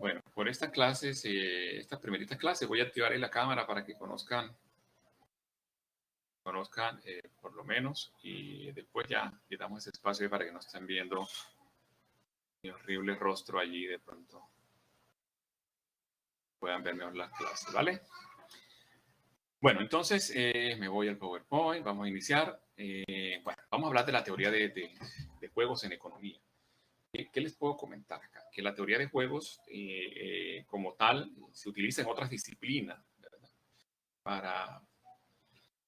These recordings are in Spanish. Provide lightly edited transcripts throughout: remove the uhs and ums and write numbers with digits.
Bueno, por estas clases, estas primeritas clases, voy a activar ahí la cámara para que conozcan por lo menos, y después ya le damos ese espacio para que no estén viendo mi horrible rostro allí de pronto. Puedan ver mejor las clases, ¿vale? Bueno, entonces me voy al PowerPoint, vamos a iniciar. Bueno, vamos a hablar de la teoría de juegos en economía. ¿Qué les puedo comentar acá? Que la teoría de juegos como tal se utiliza en otras disciplinas, ¿verdad?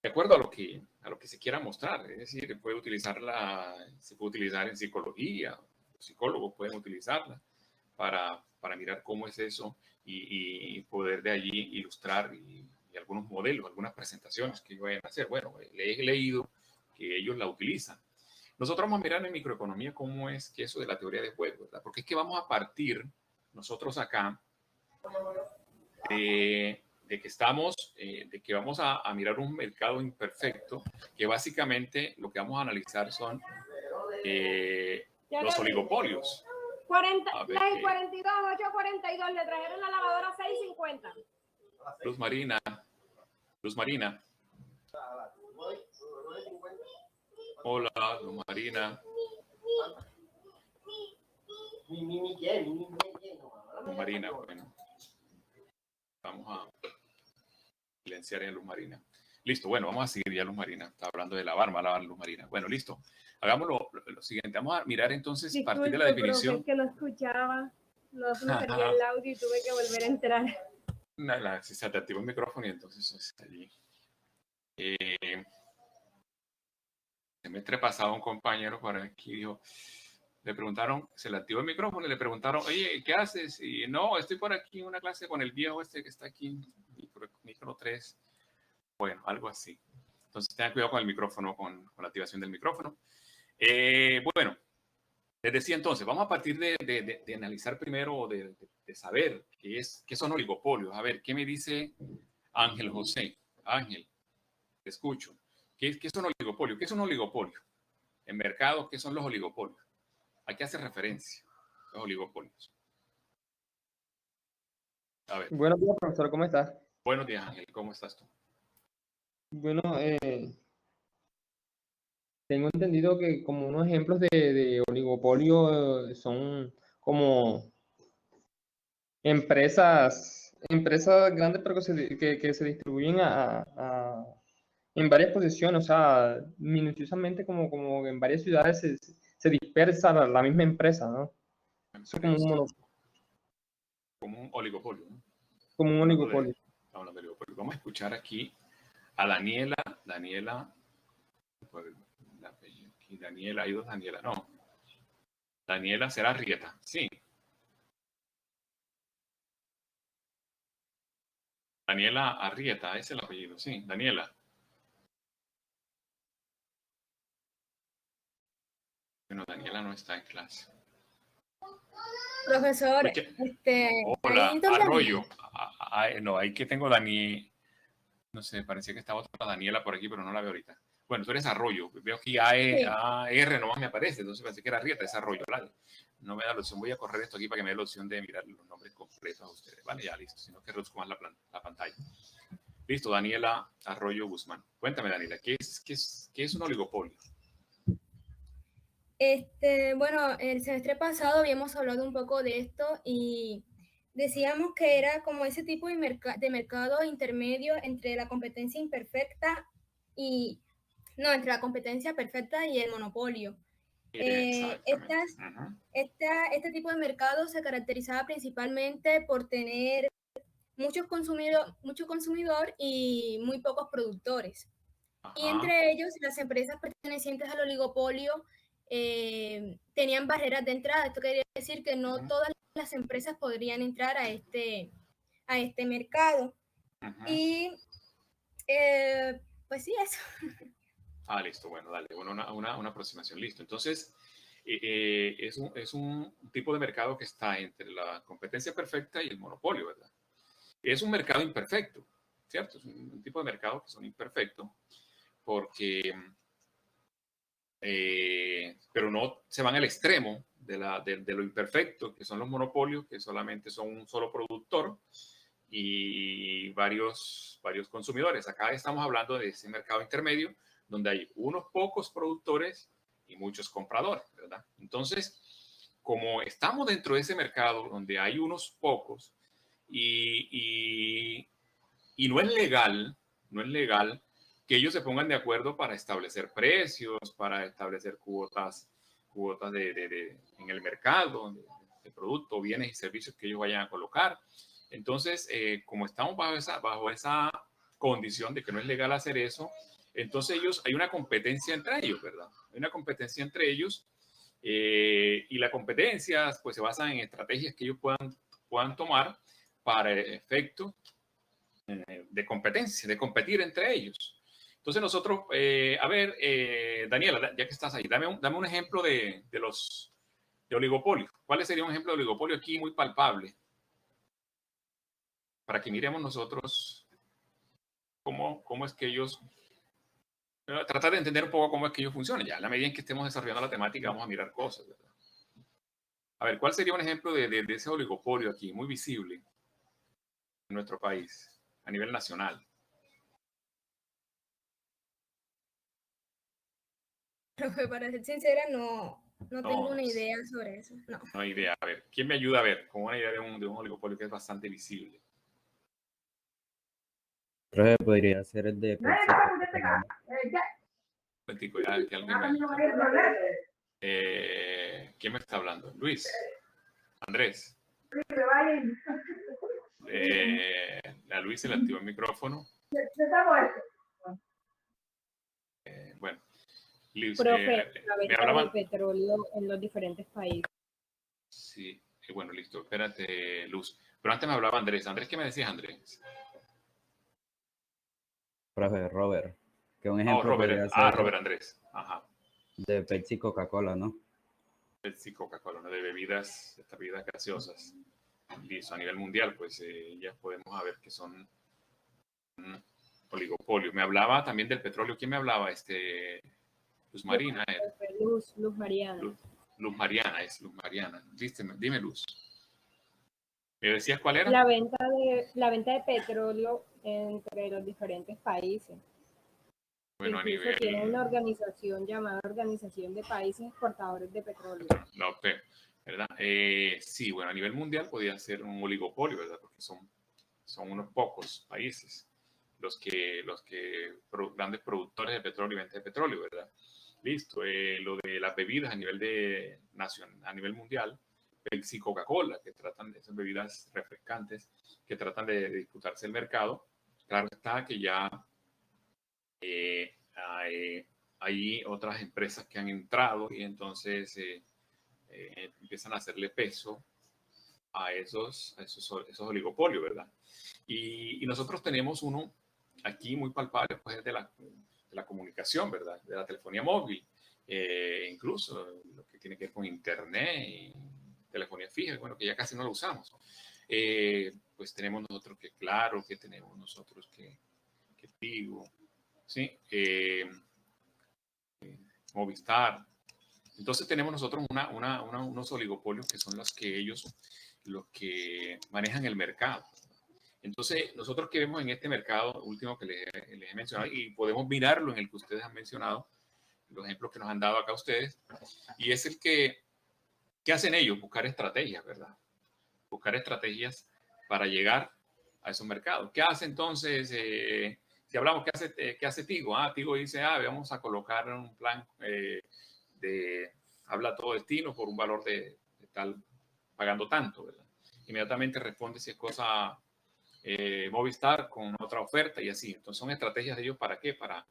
De acuerdo a lo que se quiera mostrar. Es decir, se puede utilizar en psicología, los psicólogos pueden utilizarla para mirar cómo es eso y poder de allí ilustrar y algunos modelos, algunas presentaciones que vayan a hacer. Bueno, he leído que ellos la utilizan. Nosotros vamos a mirar en microeconomía cómo es que eso de la teoría de juegos, ¿verdad? Porque es que vamos a partir nosotros acá de que vamos a mirar un mercado imperfecto, que básicamente lo que vamos a analizar son los oligopolios. 642, 842, le trajeron la lavadora 650. Luz Marina. Hola, Luz Marina. Luz Marina, bueno. Vamos a silenciar a Luz Marina. Listo, bueno, vamos a seguir ya Luz Marina. Está hablando de lavar, Luz Marina. Bueno, listo. Hagámoslo lo siguiente. Vamos a mirar entonces a partir de la definición. Profe, que no escuchaba, no salía el audio y tuve que volver a entrar. Si se te activó el micrófono y entonces allí. Se me trepasaba un compañero por aquí, dijo, le preguntaron, se le activó el micrófono y le preguntaron, oye, ¿qué haces? Y no, estoy por aquí en una clase con el viejo que está aquí, micro 3. Bueno, algo así. Entonces, tengan cuidado con el micrófono, con la activación del micrófono. Bueno, les decía entonces, vamos a partir de analizar primero, de saber qué son oligopolios. A ver, ¿qué me dice Ángel José? Ángel, te escucho. ¿Qué son oligopolios? ¿Qué es un oligopolio? En mercado, ¿qué son los oligopolios? ¿A qué hace referencia los oligopolios? A ver. Buenos días, profesor, ¿cómo estás? Buenos días, Ángel, ¿cómo estás tú? Bueno, tengo entendido que como unos ejemplos de oligopolio son como empresas grandes, pero que se distribuyen en varias posiciones, o sea, minuciosamente como en varias ciudades se dispersa la misma empresa, ¿no? Eso como un oligopolio, ¿no? Como un oligopolio. Estamos hablando de oligopolio. Vamos a escuchar aquí a Daniela, hay dos Daniela, no. Daniela será Arrieta, sí. Daniela Arrieta, ese es el apellido, sí, Daniela. Bueno, Daniela no está en clase. Profesor, hola, Arroyo. No, ahí que tengo Dani. No sé, parecía que estaba otra Daniela por aquí, pero no la veo ahorita. Bueno, tú eres Arroyo. Veo aquí AR nomás me aparece, entonces pensé que era Arrieta, es Arroyo, ¿vale? No me da la opción. Voy a correr esto aquí para que me dé la opción de mirar los nombres completos a ustedes. Vale, ya listo. Sino que reduzco más la pantalla. Listo, Daniela Arroyo Guzmán. Cuéntame, Daniela, ¿qué es un oligopolio? Bueno, el semestre pasado habíamos hablado un poco de esto y decíamos que era como ese tipo de mercado intermedio entre la competencia imperfecta entre la competencia perfecta y el monopolio. Este tipo de mercado se caracterizaba principalmente por tener mucho consumidor y muy pocos productores. Ajá. Y entre ellos, las empresas pertenecientes al oligopolio tenían barreras de entrada. Esto quería decir que no todas las empresas podrían entrar a este mercado. Ajá. Y pues sí, eso. Listo, bueno, dale, una aproximación, listo. Entonces, es un tipo de mercado que está entre la competencia perfecta y el monopolio, ¿verdad? Es un mercado imperfecto, ¿cierto? Es un tipo de mercado que son imperfectos porque pero no se van al extremo de lo imperfecto, que son los monopolios, que solamente son un solo productor y varios consumidores. Acá estamos hablando de ese mercado intermedio, donde hay unos pocos productores y muchos compradores, ¿verdad? Entonces, como estamos dentro de ese mercado donde hay unos pocos y no es legal que ellos se pongan de acuerdo para establecer precios, para establecer cuotas en el mercado, de productos, bienes y servicios que ellos vayan a colocar. Entonces, como estamos bajo esa condición de que no es legal hacer eso, entonces hay una competencia entre ellos, ¿verdad? Hay una competencia entre ellos y la competencia pues se basa en estrategias que ellos puedan tomar para el efecto de competencia, de competir entre ellos. Entonces nosotros, Daniela, ya que estás ahí, dame un ejemplo de oligopolio. ¿Cuál sería un ejemplo de oligopolio aquí muy palpable? Para que miremos nosotros cómo es que ellos... Tratar de entender un poco cómo es que ellos funcionan. Ya, a la medida en que estemos desarrollando la temática, vamos a mirar cosas, ¿verdad? A ver, ¿cuál sería un ejemplo de ese oligopolio aquí, muy visible en nuestro país, a nivel nacional? Para ser sincera, no tengo una idea sobre eso. No hay idea. A ver, ¿quién me ayuda a ver con una idea de un oligopolio que es bastante visible? Creo que podría ser el de ¿Quién me está hablando? Luis. Andrés. A Luis se le activó el micrófono. Bueno. Luis, Profe, la venta de petróleo en los diferentes países. Sí, bueno, listo. Espérate, Luz. Pero antes me hablaba Andrés. Andrés, ¿qué me decías, Andrés? Profe, Robert. Que un ejemplo Robert Andrés. Ajá. De Pepsi Coca-Cola, ¿no? Pepsi Coca-Cola, ¿no? De bebidas, estas bebidas gaseosas. Listo, a nivel mundial, pues ya podemos ver que son un oligopolio. Me hablaba también del petróleo. ¿Quién me hablaba? Luz Marina. Luz Mariana. Luz Mariana. Dime, Luz. ¿Me decías cuál era? La venta de petróleo entre los diferentes países. Bueno, incluso tiene una organización llamada Organización de Países Exportadores de Petróleo. La OPEP, ¿verdad? Sí, bueno, a nivel mundial podría ser un oligopolio, ¿verdad? Porque son unos pocos países los que grandes productores de petróleo y venta de petróleo, ¿verdad? Listo. Lo de las bebidas a nivel mundial, Pepsi, Coca-Cola, que tratan de esas bebidas refrescantes, que tratan de disputarse el mercado. Claro está que ya hay otras empresas que han entrado y entonces empiezan a hacerle peso a esos oligopolios, ¿verdad? Y nosotros tenemos uno aquí muy palpable, pues, de la comunicación, ¿verdad? De la telefonía móvil, incluso lo que tiene que ver con internet y telefonía fija, bueno, que ya casi no lo usamos. Pues tenemos nosotros que Claro, que tenemos nosotros que Tigo, ¿sí? Movistar. Entonces tenemos nosotros unos oligopolios que son los que manejan el mercado. Entonces, nosotros que vemos en este mercado último que les he mencionado, y podemos mirarlo en el que ustedes han mencionado, los ejemplos que nos han dado acá ustedes, y es el ¿qué hacen ellos? Buscar estrategias, ¿verdad? Buscar estrategias para llegar a esos mercados. ¿Qué hace entonces? Si hablamos, ¿qué hace Tigo? Tigo dice, vamos a colocar un plan habla todo destino por un valor de tal, pagando tanto, ¿verdad? Inmediatamente responde si es cosa Movistar con otra oferta y así. Entonces son estrategias de ellos ¿para qué? Para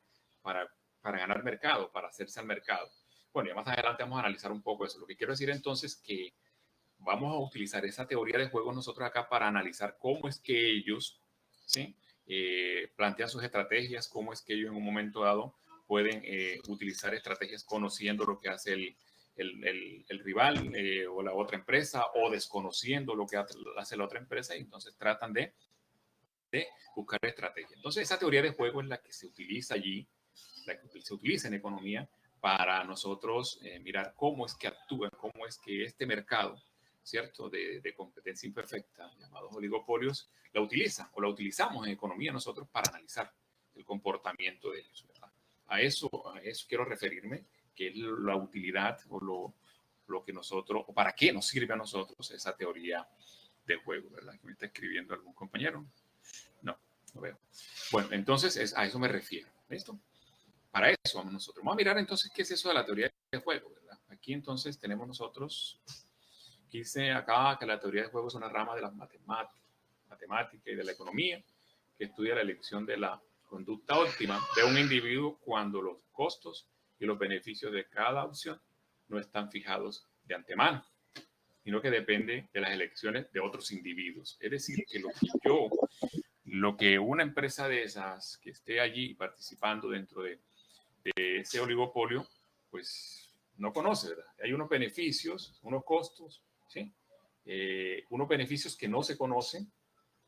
ganar mercado, para hacerse al mercado. Bueno, ya más adelante vamos a analizar un poco eso. Lo que quiero decir entonces es que vamos a utilizar esa teoría de juegos nosotros acá para analizar cómo es que ellos, ¿sí? Plantean sus estrategias, cómo es que ellos en un momento dado pueden utilizar estrategias conociendo lo que hace el rival o la otra empresa, o desconociendo lo que hace la otra empresa, y entonces tratan de buscar estrategias. Entonces esa teoría de juego es la que se utiliza allí, la que se utiliza en economía para nosotros mirar cómo es que actúa, cómo es que este mercado, ¿cierto?, de competencia imperfecta, llamados oligopolios, la utilizan o la utilizamos en economía nosotros para analizar el comportamiento de ellos, ¿verdad? A eso quiero referirme, que es la utilidad o lo que nosotros, o para qué nos sirve a nosotros esa teoría de juego, ¿verdad? ¿Me está escribiendo algún compañero? No veo. Bueno, entonces a eso me refiero. ¿Listo? Para eso vamos nosotros. Vamos a mirar entonces qué es eso de la teoría de juego, ¿verdad? Aquí entonces tenemos nosotros, dice acá que la teoría de juego es una rama de las matemática y de la economía que estudia la elección de la conducta óptima de un individuo cuando los costos y los beneficios de cada opción no están fijados de antemano, sino que depende de las elecciones de otros individuos. Es decir, que lo que una empresa de esas que esté allí participando dentro de ese oligopolio, pues no conoce, ¿verdad? Hay unos beneficios, unos costos, ¿sí? Unos beneficios que no se conocen,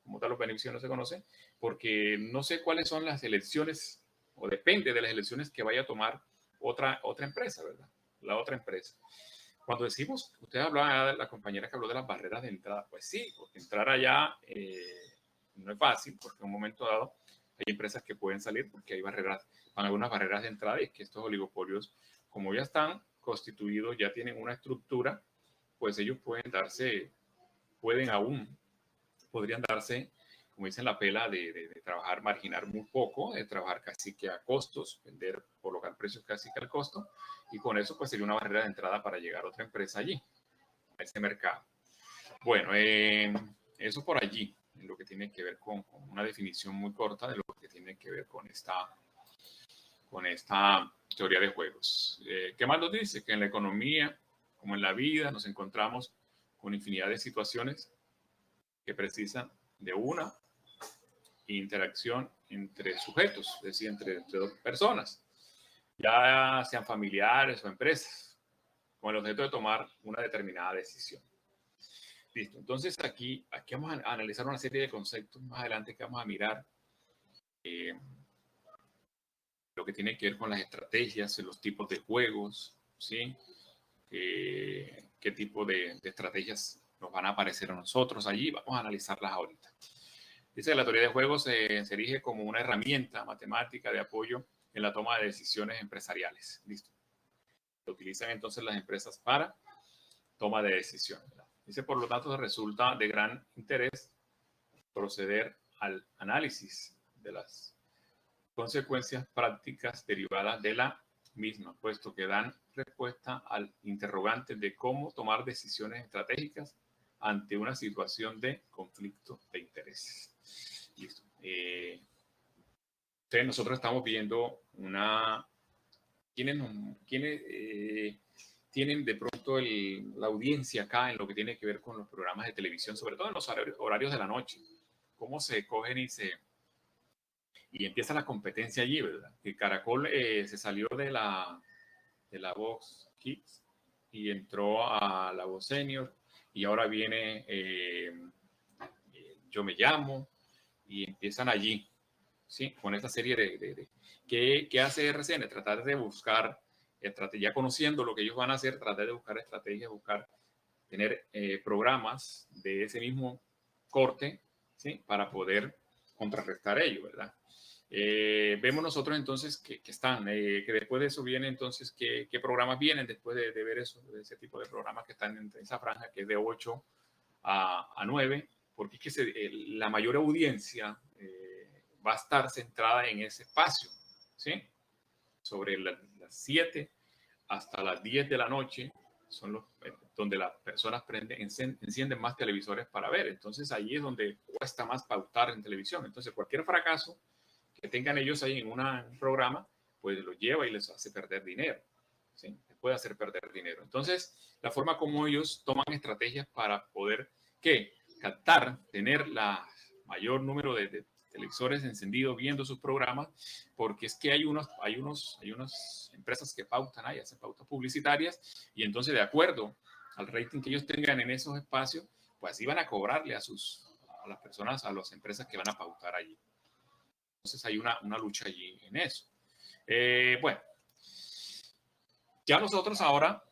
como tal los beneficios no se conocen, porque no sé cuáles son las elecciones, o depende de las elecciones que vaya a tomar otra empresa, ¿verdad? La otra empresa. Cuando decimos, usted hablaba, la compañera que habló de las barreras de entrada, pues sí, porque entrar allá no es fácil, porque en un momento dado hay empresas que pueden salir porque hay barreras, van algunas barreras de entrada, y que estos oligopolios, como ya están constituidos, ya tienen una estructura, pues ellos podrían darse, como dicen, la pela de trabajar, marginar muy poco, de trabajar casi que a costos, vender, colocar precios casi que al costo, y con eso pues sería una barrera de entrada para llegar a otra empresa allí, a ese mercado. Bueno, eso por allí, en lo que tiene que ver con una definición muy corta de lo que tiene que ver con esta teoría de juegos. ¿Qué más nos dice? Que en la economía, como en la vida, nos encontramos con infinidad de situaciones que precisan de una interacción entre sujetos, es decir, entre dos personas, ya sean familiares o empresas, con el objeto de tomar una determinada decisión. Listo. Entonces aquí vamos a analizar una serie de conceptos más adelante que vamos a mirar. Lo que tiene que ver con las estrategias, los tipos de juegos, ¿sí? Qué tipo de estrategias nos van a aparecer a nosotros allí. Vamos a analizarlas ahorita. Dice que la teoría de juegos se erige como una herramienta matemática de apoyo en la toma de decisiones empresariales. Listo. Se utilizan entonces las empresas para toma de decisiones, ¿verdad? Dice, por lo tanto, resulta de gran interés proceder al análisis de las consecuencias prácticas derivadas de la misma, puesto que dan respuesta al interrogante de cómo tomar decisiones estratégicas ante una situación de conflicto de intereses. Listo. Entonces nosotros estamos viendo ¿quiénes tienen de pronto la audiencia acá en lo que tiene que ver con los programas de televisión, sobre todo en los horarios de la noche? ¿Cómo se cogen y empieza la competencia allí, ¿verdad? Que Caracol se salió de la Voz Kids y entró a la Voz Senior, y ahora viene Yo Me Llamo, y empiezan allí, ¿sí? Con esta serie de ¿qué hace RCN? Tratar de buscar, ya conociendo lo que ellos van a hacer, tratar de buscar estrategias, tener programas de ese mismo corte, ¿sí? Para poder contrarrestar ello, ¿verdad? Vemos nosotros entonces que después de eso viene entonces qué programas vienen después de ver eso, de ese tipo de programas que están en esa franja que es de 8 a 9, porque es que la mayor audiencia va a estar centrada en ese espacio, ¿sí? Sobre las 7 hasta las 10 de la noche son donde las personas encienden más televisores para ver. Entonces ahí es donde cuesta más pautar en televisión. Entonces cualquier fracaso que tengan ellos ahí en un programa, pues los lleva y les hace perder dinero, ¿sí? Les puede hacer perder dinero. Entonces, la forma como ellos toman estrategias para poder, captar, tener la mayor número de televisores encendidos viendo sus programas, porque es que hay unas empresas que pautan ahí, hacen pautas publicitarias, y entonces de acuerdo al rating que ellos tengan en esos espacios, pues así van a cobrarle a las personas, a las empresas que van a pautar allí. Entonces hay una lucha allí en eso. Bueno, Ya nosotros ahora,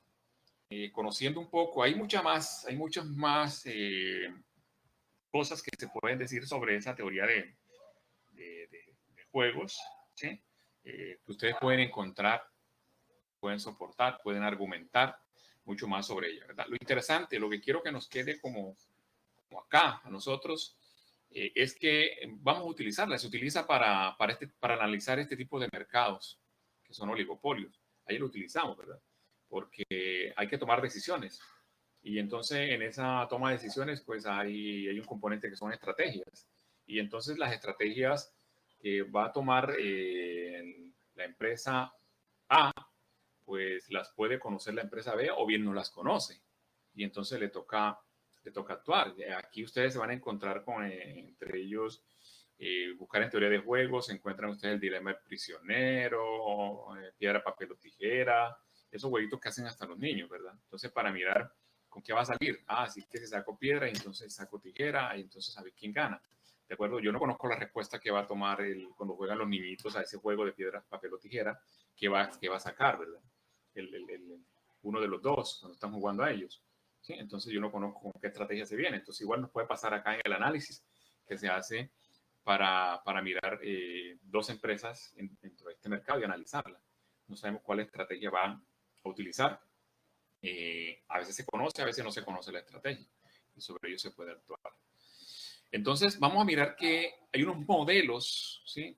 conociendo un poco, hay muchas más cosas que se pueden decir sobre esa teoría de juegos, ¿sí? Que ustedes pueden encontrar, pueden soportar, pueden argumentar mucho más sobre ella, ¿verdad? Lo interesante, lo que quiero que nos quede como acá a nosotros, es que vamos a utilizarla. Se utiliza para analizar este tipo de mercados que son oligopolios. Ahí lo utilizamos, ¿verdad? Porque hay que tomar decisiones. Y entonces en esa toma de decisiones, pues hay un componente que son estrategias. Y entonces las estrategias que va a tomar la empresa A, pues las puede conocer la empresa B o bien no las conoce. Y entonces le toca actuar. Aquí ustedes se van a encontrar con, entre ellos, buscar en teoría de juegos, se encuentran ustedes el dilema del prisionero, piedra, papel o tijera, esos jueguitos que hacen hasta los niños, ¿verdad? Entonces, para mirar con qué va a salir. Así que se sacó piedra y entonces saco tijera y entonces a ver quién gana. ¿De acuerdo? Yo no conozco la respuesta que va a tomar cuando juegan los niñitos a ese juego de piedra, papel o tijera, que va a sacar, ¿verdad? Uno de los dos, cuando están jugando a ellos. ¿Sí? Entonces yo no conozco con qué estrategia se viene. Entonces igual nos puede pasar acá en el análisis que se hace para mirar dos empresas dentro de este mercado y analizarla. No sabemos cuál estrategia van a utilizar. A veces se conoce, a veces no se conoce la estrategia y sobre ello se puede actuar. Entonces vamos a mirar que hay unos modelos, ¿sí?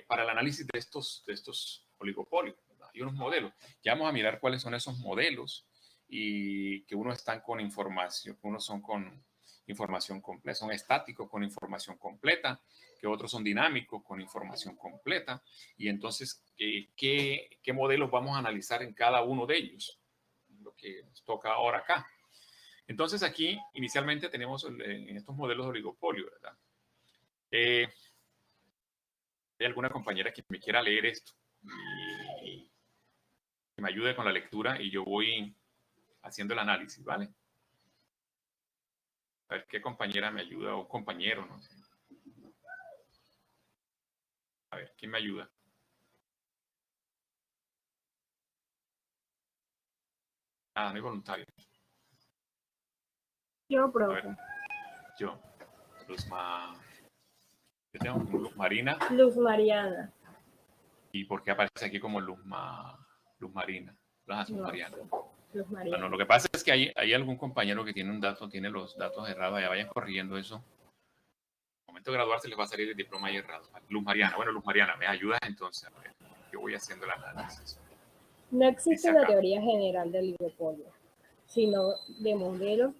Para el análisis de estos oligopolios. Hay unos modelos. Ya vamos a mirar cuáles son esos modelos y que unos están con información, unos son con información completa, son estáticos con información completa, que otros son dinámicos con información completa. Y entonces, ¿qué modelos vamos a analizar en cada uno de ellos? Lo que nos toca ahora acá. Entonces aquí, inicialmente tenemos en estos modelos de oligopolio, ¿verdad? ¿Hay alguna compañera que me quiera leer esto y que me ayude con la lectura y yo voy haciendo el análisis, ¿vale? A ver qué compañera me ayuda o compañero, no sé. A ver, ¿quién me ayuda? Ah, no hay voluntario. Yo, profe. Ver, yo tengo Luz Marina. Luz Mariana. ¿Y por qué aparece aquí como Luz Marina? Luz Mariana. Luz Mariana. Bueno, lo que pasa es que hay algún compañero que tiene los datos errados, ya vayan corrigiendo eso. En el momento de graduarse les va a salir el diploma ahí errado. Luz Mariana, bueno, Luz Mariana, ¿me ayudas entonces? A ver, yo voy haciendo el análisis. No existe una teoría general del oligopolio, sino de modelos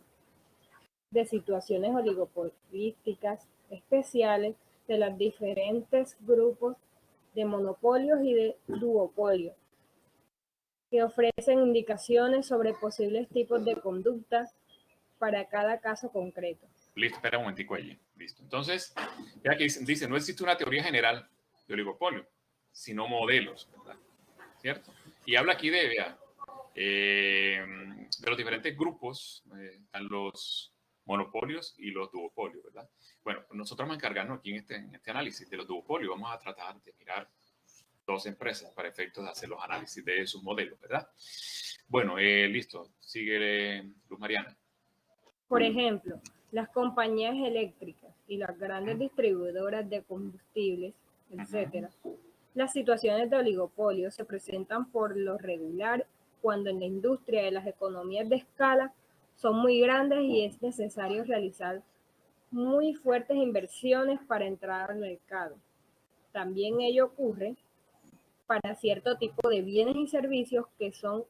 de situaciones oligopolísticas especiales de los diferentes grupos de monopolios y de duopolios, que ofrecen indicaciones sobre posibles tipos de conducta para cada caso concreto. Listo, espera un momentico allí. Listo. Entonces, ya que dice, no existe una teoría general de oligopolio, sino modelos, ¿verdad? ¿Cierto? Y habla aquí de los diferentes grupos, están los monopolios y los duopolios, ¿verdad? Bueno, pues nosotros vamos a encargarnos aquí en este análisis de los duopolios. Vamos a tratar de mirar dos empresas para efectos de hacer los análisis de sus modelos, ¿verdad? Bueno, listo. Sigue Luz Mariana. Por ejemplo, las compañías eléctricas y las grandes distribuidoras de combustibles, etc. Las situaciones de oligopolio se presentan por lo regular cuando en la industria de las economías de escala son muy grandes y es necesario realizar muy fuertes inversiones para entrar al mercado. También ello ocurre para cierto tipo de bienes y servicios que son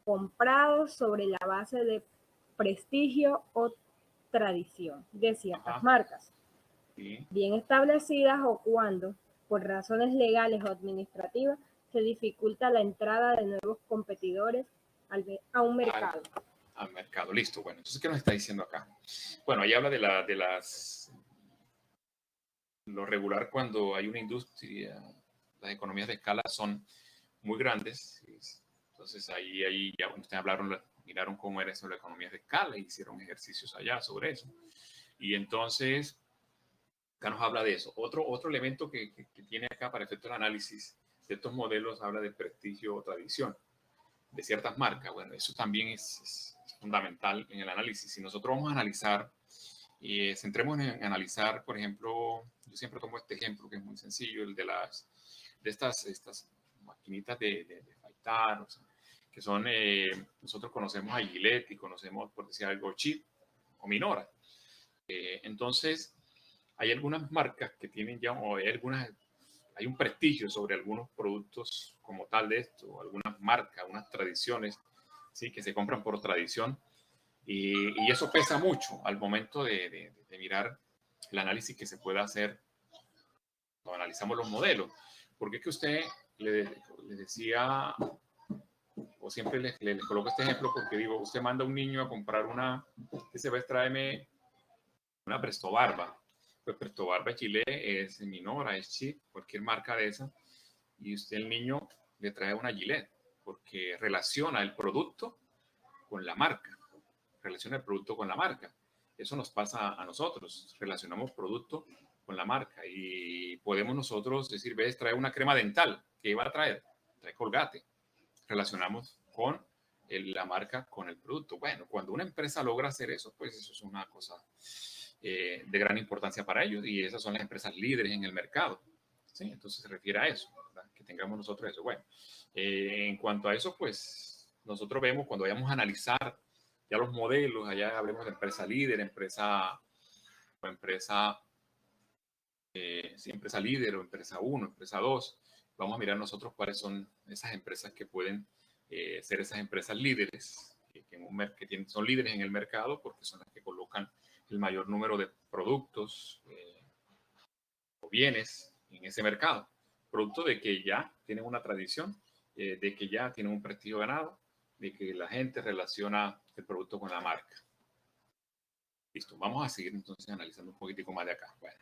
comprados sobre la base de prestigio o tradición de ciertas marcas, bien establecidas, o cuando, por razones legales o administrativas, se dificulta la entrada de nuevos competidores a un mercado. Al mercado, listo. Bueno, entonces, ¿qué nos está diciendo acá? Bueno, ahí habla lo regular cuando hay una industria, las economías de escala son muy grandes. Entonces, ahí ya ustedes miraron cómo era eso, las economías de escala, y hicieron ejercicios allá sobre eso. Y entonces, acá nos habla de eso. Otro elemento que tiene acá para efectos de análisis de estos modelos habla de prestigio o tradición. de ciertas marcas. Bueno, eso también es fundamental en el análisis. Si nosotros vamos a analizar, centremos en analizar, por ejemplo, yo siempre tomo este ejemplo que es muy sencillo, el de estas maquinitas de afeitar, o sea, que son, nosotros conocemos a Gillette y conocemos, por decir algo, Chip o Minora. Entonces, hay algunas marcas que tienen ya, o hay un prestigio sobre algunos productos como tal de esto, algunas marcas, unas tradiciones, ¿sí? Que se compran por tradición, y eso pesa mucho al momento de mirar el análisis que se puede hacer cuando analizamos los modelos. Porque es que usted le decía, o siempre les coloco este ejemplo porque digo, usted manda a un niño a comprar ese va a tráeme una Presto Barba. Pues Presto Barba Chile es Minora, es Chip, cualquier marca de esa, y usted el niño le trae una Gillette porque relaciona el producto con la marca. Relaciona el producto con la marca. Eso nos pasa a nosotros. Relacionamos producto con la marca y podemos nosotros decir, ves, trae una crema dental. ¿Qué va a traer? Trae Colgate. Relacionamos con la marca con el producto. Bueno, cuando una empresa logra hacer eso, pues eso es una cosa de gran importancia para ellos, y esas son las empresas líderes en el mercado. ¿Sí? Entonces se refiere a eso, ¿verdad? Que tengamos nosotros eso. Bueno, en cuanto a eso, pues nosotros vemos cuando vayamos a analizar ya los modelos, allá hablemos de empresa líder, empresa líder o empresa 1, empresa 2. Vamos a mirar nosotros cuáles son esas empresas que pueden ser esas empresas líderes, que son líderes en el mercado porque son las que colocan el mayor número de productos o bienes en ese mercado. Producto de que ya tienen una tradición, de que ya tienen un prestigio ganado, de que la gente relaciona el producto con la marca. Listo, vamos a seguir entonces analizando un poquitico más de acá. Bueno,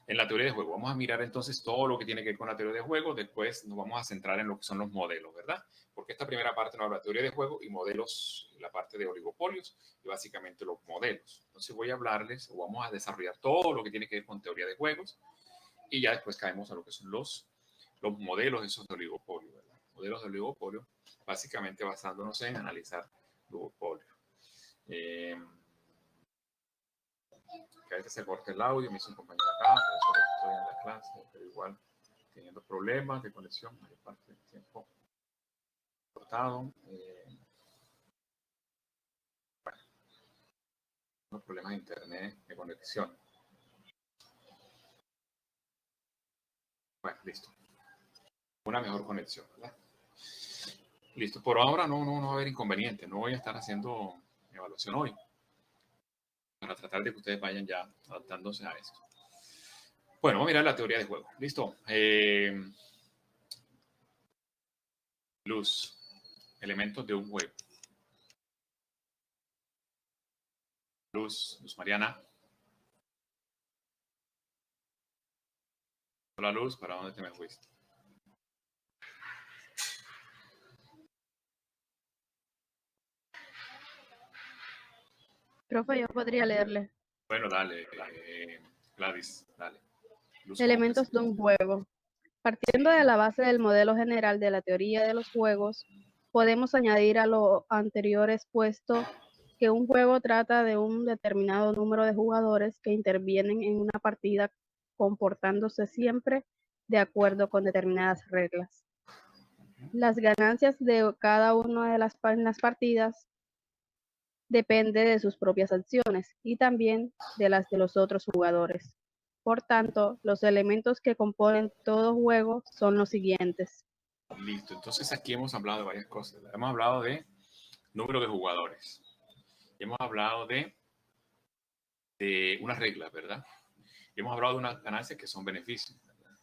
en la teoría de juego, vamos a mirar entonces todo lo que tiene que ver con la teoría de juego, después nos vamos a centrar en lo que son los modelos, ¿verdad? Porque esta primera parte nos habla de teoría de juego y modelos, la parte de oligopolios y básicamente los modelos. Entonces voy a hablarles, o vamos a desarrollar todo lo que tiene que ver con teoría de juegos y ya después caemos a lo que son los modelos esos de oligopolio, ¿verdad? Modelos de oligopolio, básicamente basándonos en analizar oligopolio. Que a veces se corta el audio, me hizo un compañero acá, por eso estoy en la clase, pero igual teniendo problemas de conexión, mayor parte del tiempo cortado. Bueno, unos problemas de internet, de conexión. Bueno, listo. Una mejor conexión, ¿verdad? Listo, por ahora no va a haber inconveniente, no voy a estar haciendo evaluación hoy, para tratar de que ustedes vayan ya adaptándose a esto. Bueno, vamos a mirar la teoría de juego. Listo. Luz. Elementos de un juego. Luz Mariana. Hola Luz, ¿para dónde te me fuiste? Profe, yo podría leerle. Bueno, dale, Gladys, dale. Luz, Elementos de un juego. Partiendo de la base del modelo general de la teoría de los juegos, podemos añadir a lo anterior expuesto que un juego trata de un determinado número de jugadores que intervienen en una partida comportándose siempre de acuerdo con determinadas reglas. Las ganancias de cada una de las partidas depende de sus propias acciones y también de las de los otros jugadores. Por tanto, los elementos que componen todo juego son los siguientes. Listo, entonces aquí hemos hablado de varias cosas. Hemos hablado de número de jugadores. Hemos hablado de unas reglas, ¿verdad? Hemos hablado de unas ganancias que son beneficios, ¿verdad?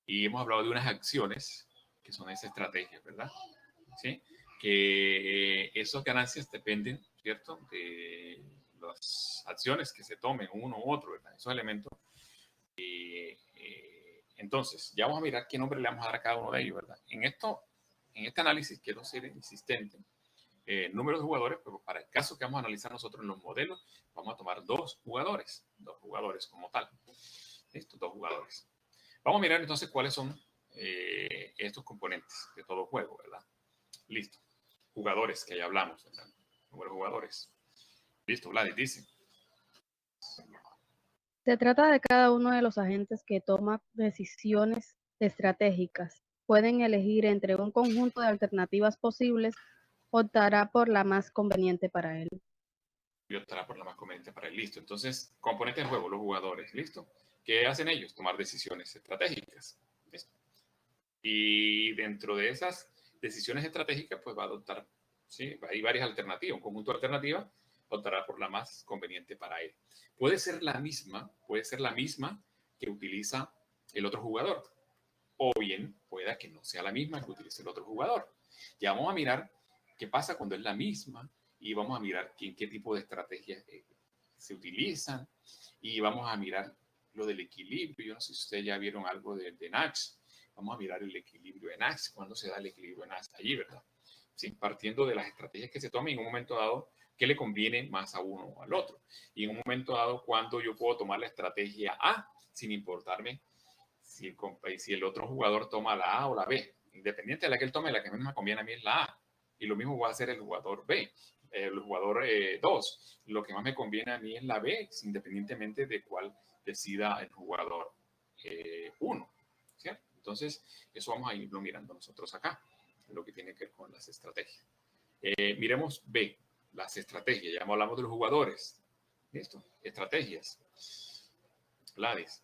Y hemos hablado de unas acciones que son esas estrategias, ¿verdad? ¿Sí? Que esas ganancias dependen, ¿cierto? De las acciones que se tomen uno u otro, ¿verdad? Esos elementos. Entonces, ya vamos a mirar qué nombre le vamos a dar a cada uno de ellos, ¿verdad? En este análisis quiero ser insistente. Número de jugadores, pero para el caso que vamos a analizar nosotros en los modelos, vamos a tomar dos jugadores como tal. ¿Listo? 2 jugadores. Vamos a mirar entonces cuáles son estos componentes de todo juego, ¿verdad? Listo. jugadores que ya hablamos, ¿verdad? Número de jugadores. Listo, Gladys dice. Se trata de cada uno de los agentes que toma decisiones estratégicas. Pueden elegir entre un conjunto de alternativas posibles, optará por la más conveniente para él. Y optará por la más conveniente para él. Listo. Entonces, componente del juego, los jugadores. ¿Listo? ¿Qué hacen ellos? Tomar decisiones estratégicas. ¿Listo? Y dentro de esas decisiones estratégicas, pues va a adoptar, ¿sí? Hay varias alternativas. Un conjunto de alternativas optará por la más conveniente para él. Puede ser la misma que utiliza el otro jugador. O bien, pueda que no sea la misma que utilice el otro jugador. Ya vamos a mirar qué pasa cuando es la misma y vamos a mirar qué tipo de estrategias se utilizan y vamos a mirar lo del equilibrio. Yo no sé si ustedes ya vieron algo de Nash. Vamos a mirar el equilibrio de Nash, cuándo se da el equilibrio de Nash allí, ¿verdad? ¿Sí? Partiendo de las estrategias que se tomen en un momento dado, qué le conviene más a uno o al otro. Y en un momento dado, cuando yo puedo tomar la estrategia A sin importarme si el otro jugador toma la A o la B. Independiente de la que él tome, la que más me conviene a mí es la A. Y lo mismo va a hacer el jugador B, el jugador 2. Lo que más me conviene a mí es la B, independientemente de cuál decida el jugador 1. ¿Cierto? Entonces, eso vamos a irlo mirando nosotros acá, lo que tiene que ver con las estrategias. Miremos B, las estrategias. Ya hablamos de los jugadores. ¿Listo? Estrategias. Gladys.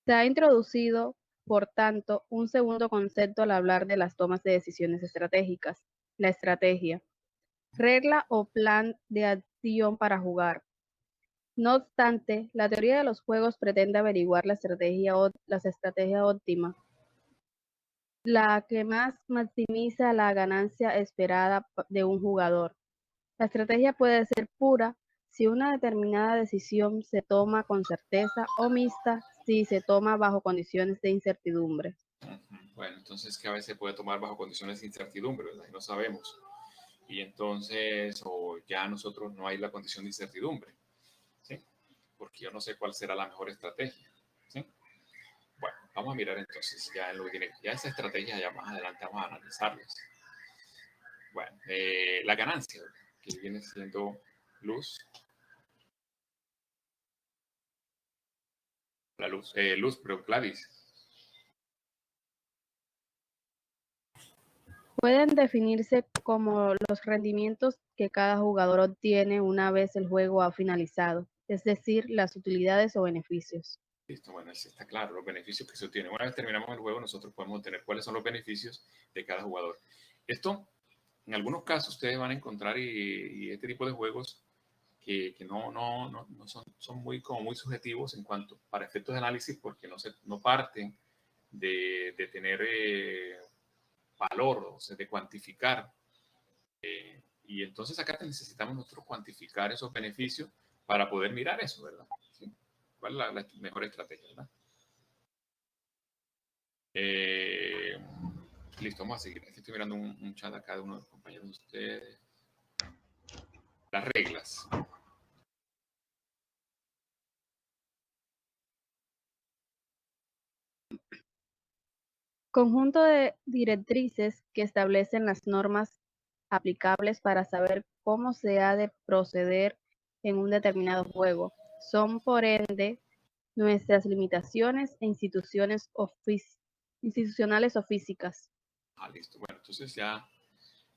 Se ha introducido, por tanto, un segundo concepto al hablar de las tomas de decisiones estratégicas, la estrategia, regla o plan de acción para jugar. No obstante, la teoría de los juegos pretende averiguar las estrategias óptimas, la que más maximiza la ganancia esperada de un jugador. La estrategia puede ser pura si una determinada decisión se toma con certeza o mixta si se toma bajo condiciones de incertidumbre. Bueno, entonces que a veces puede tomar bajo condiciones de incertidumbre, ¿verdad? Y no sabemos. Y entonces, o ya nosotros no hay la condición de incertidumbre, ¿sí? Porque yo no sé cuál será la mejor estrategia, ¿sí? Bueno, vamos a mirar entonces ya en lo que tiene, ya esa estrategia ya más adelante vamos a analizarlas. Bueno, la ganancia, que viene siendo luz. La luz, pero Gladys. Pueden definirse como los rendimientos que cada jugador obtiene una vez el juego ha finalizado, es decir, las utilidades o beneficios. Listo, bueno, eso está claro, los beneficios que se obtienen. Una vez terminamos el juego, nosotros podemos obtener cuáles son los beneficios de cada jugador. Esto, en algunos casos, ustedes van a encontrar y este tipo de juegos que no son muy subjetivos en cuanto para efectos de análisis porque no parten de tener valor, o sea, de cuantificar. Y entonces acá necesitamos nosotros cuantificar esos beneficios para poder mirar eso, ¿verdad? ¿Sí? ¿Cuál es la mejor estrategia, verdad? Listo, vamos a seguir. Estoy mirando un chat acá de uno de los compañeros de ustedes. Las reglas. Conjunto de directrices que establecen las normas aplicables para saber cómo se ha de proceder en un determinado juego. Son, por ende, nuestras limitaciones e institucionales o físicas. Listo. Bueno, entonces ya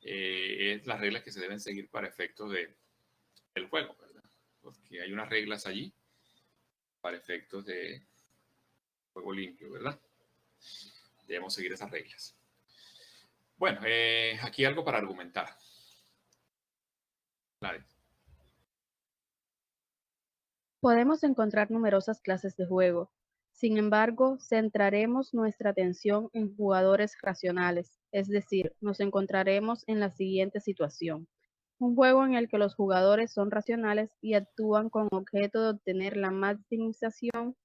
es las reglas que se deben seguir para efectos del juego, ¿verdad? Porque hay unas reglas allí para efectos de juego limpio, ¿verdad? Debemos seguir esas reglas. Bueno, aquí algo para argumentar. Vale. Podemos encontrar numerosas clases de juego. Sin embargo, centraremos nuestra atención en jugadores racionales, es decir, nos encontraremos en la siguiente situación. Un juego en el que los jugadores son racionales y actúan con objeto de obtener la maximización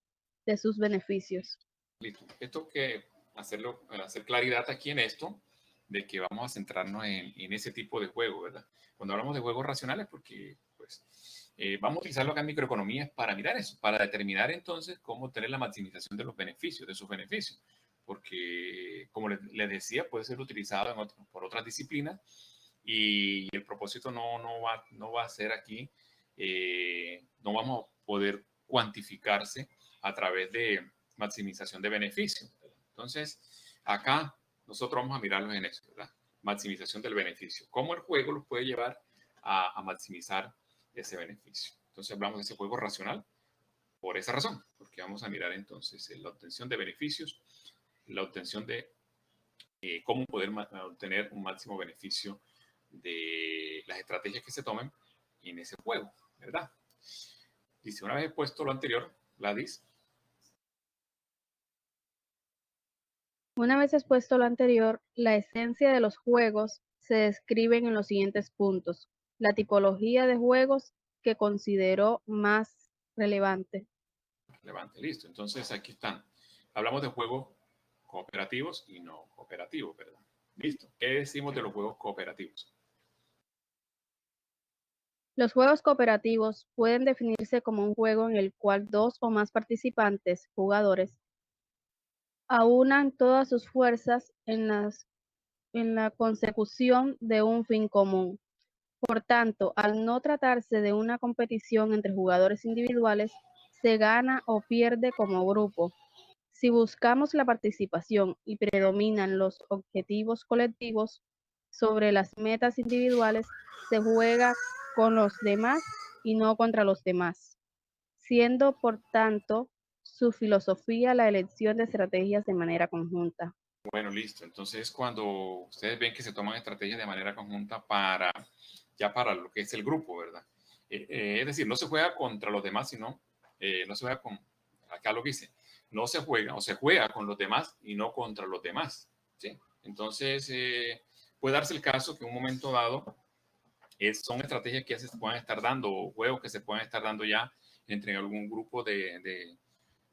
de sus beneficios. Listo. Esto que hacer claridad aquí en esto, de que vamos a centrarnos en ese tipo de juego, ¿verdad? Cuando hablamos de juegos racionales, porque pues vamos a utilizarlo acá en microeconomía para mirar eso, para determinar entonces cómo obtener la maximización de los beneficios, de sus beneficios. porque, como les decía, puede ser utilizado por otras disciplinas y el propósito no va a ser aquí, no vamos a poder cuantificarse a través de maximización de beneficio. Entonces, acá nosotros vamos a mirarlos en eso, ¿verdad? Maximización del beneficio. ¿Cómo el juego los puede llevar a maximizar ese beneficio? Entonces, hablamos de ese juego racional por esa razón, porque vamos a mirar entonces la obtención de beneficios, la obtención de cómo poder obtener un máximo beneficio de las estrategias que se tomen en ese juego, ¿verdad? Dice, una vez expuesto lo anterior, Gladys. Una vez expuesto lo anterior, la esencia de los juegos se describen en los siguientes puntos. La tipología de juegos que consideró más relevante. Relevante, listo. Entonces aquí están. Hablamos de juegos cooperativos y no cooperativos, ¿verdad? Listo. ¿Qué decimos de los juegos cooperativos? Los juegos cooperativos pueden definirse como un juego en el cual dos o más participantes, jugadores, aunan todas sus fuerzas en la consecución de un fin común. Por tanto, al no tratarse de una competición entre jugadores individuales, se gana o pierde como grupo. Si buscamos la participación y predominan los objetivos colectivos sobre las metas individuales, se juega con los demás y no contra los demás, siendo por tanto su filosofía la elección de estrategias de manera conjunta. Bueno, listo. Entonces, cuando ustedes ven que se toman estrategias de manera conjunta para lo que es el grupo, ¿verdad? Es decir, no se juega contra los demás, sino no se juega con, acá lo que dice, no se juega o se juega con los demás y no contra los demás, ¿sí? Entonces, puede darse el caso que en un momento dado son estrategias que se puedan estar dando o juegos que se puedan estar dando ya entre algún grupo de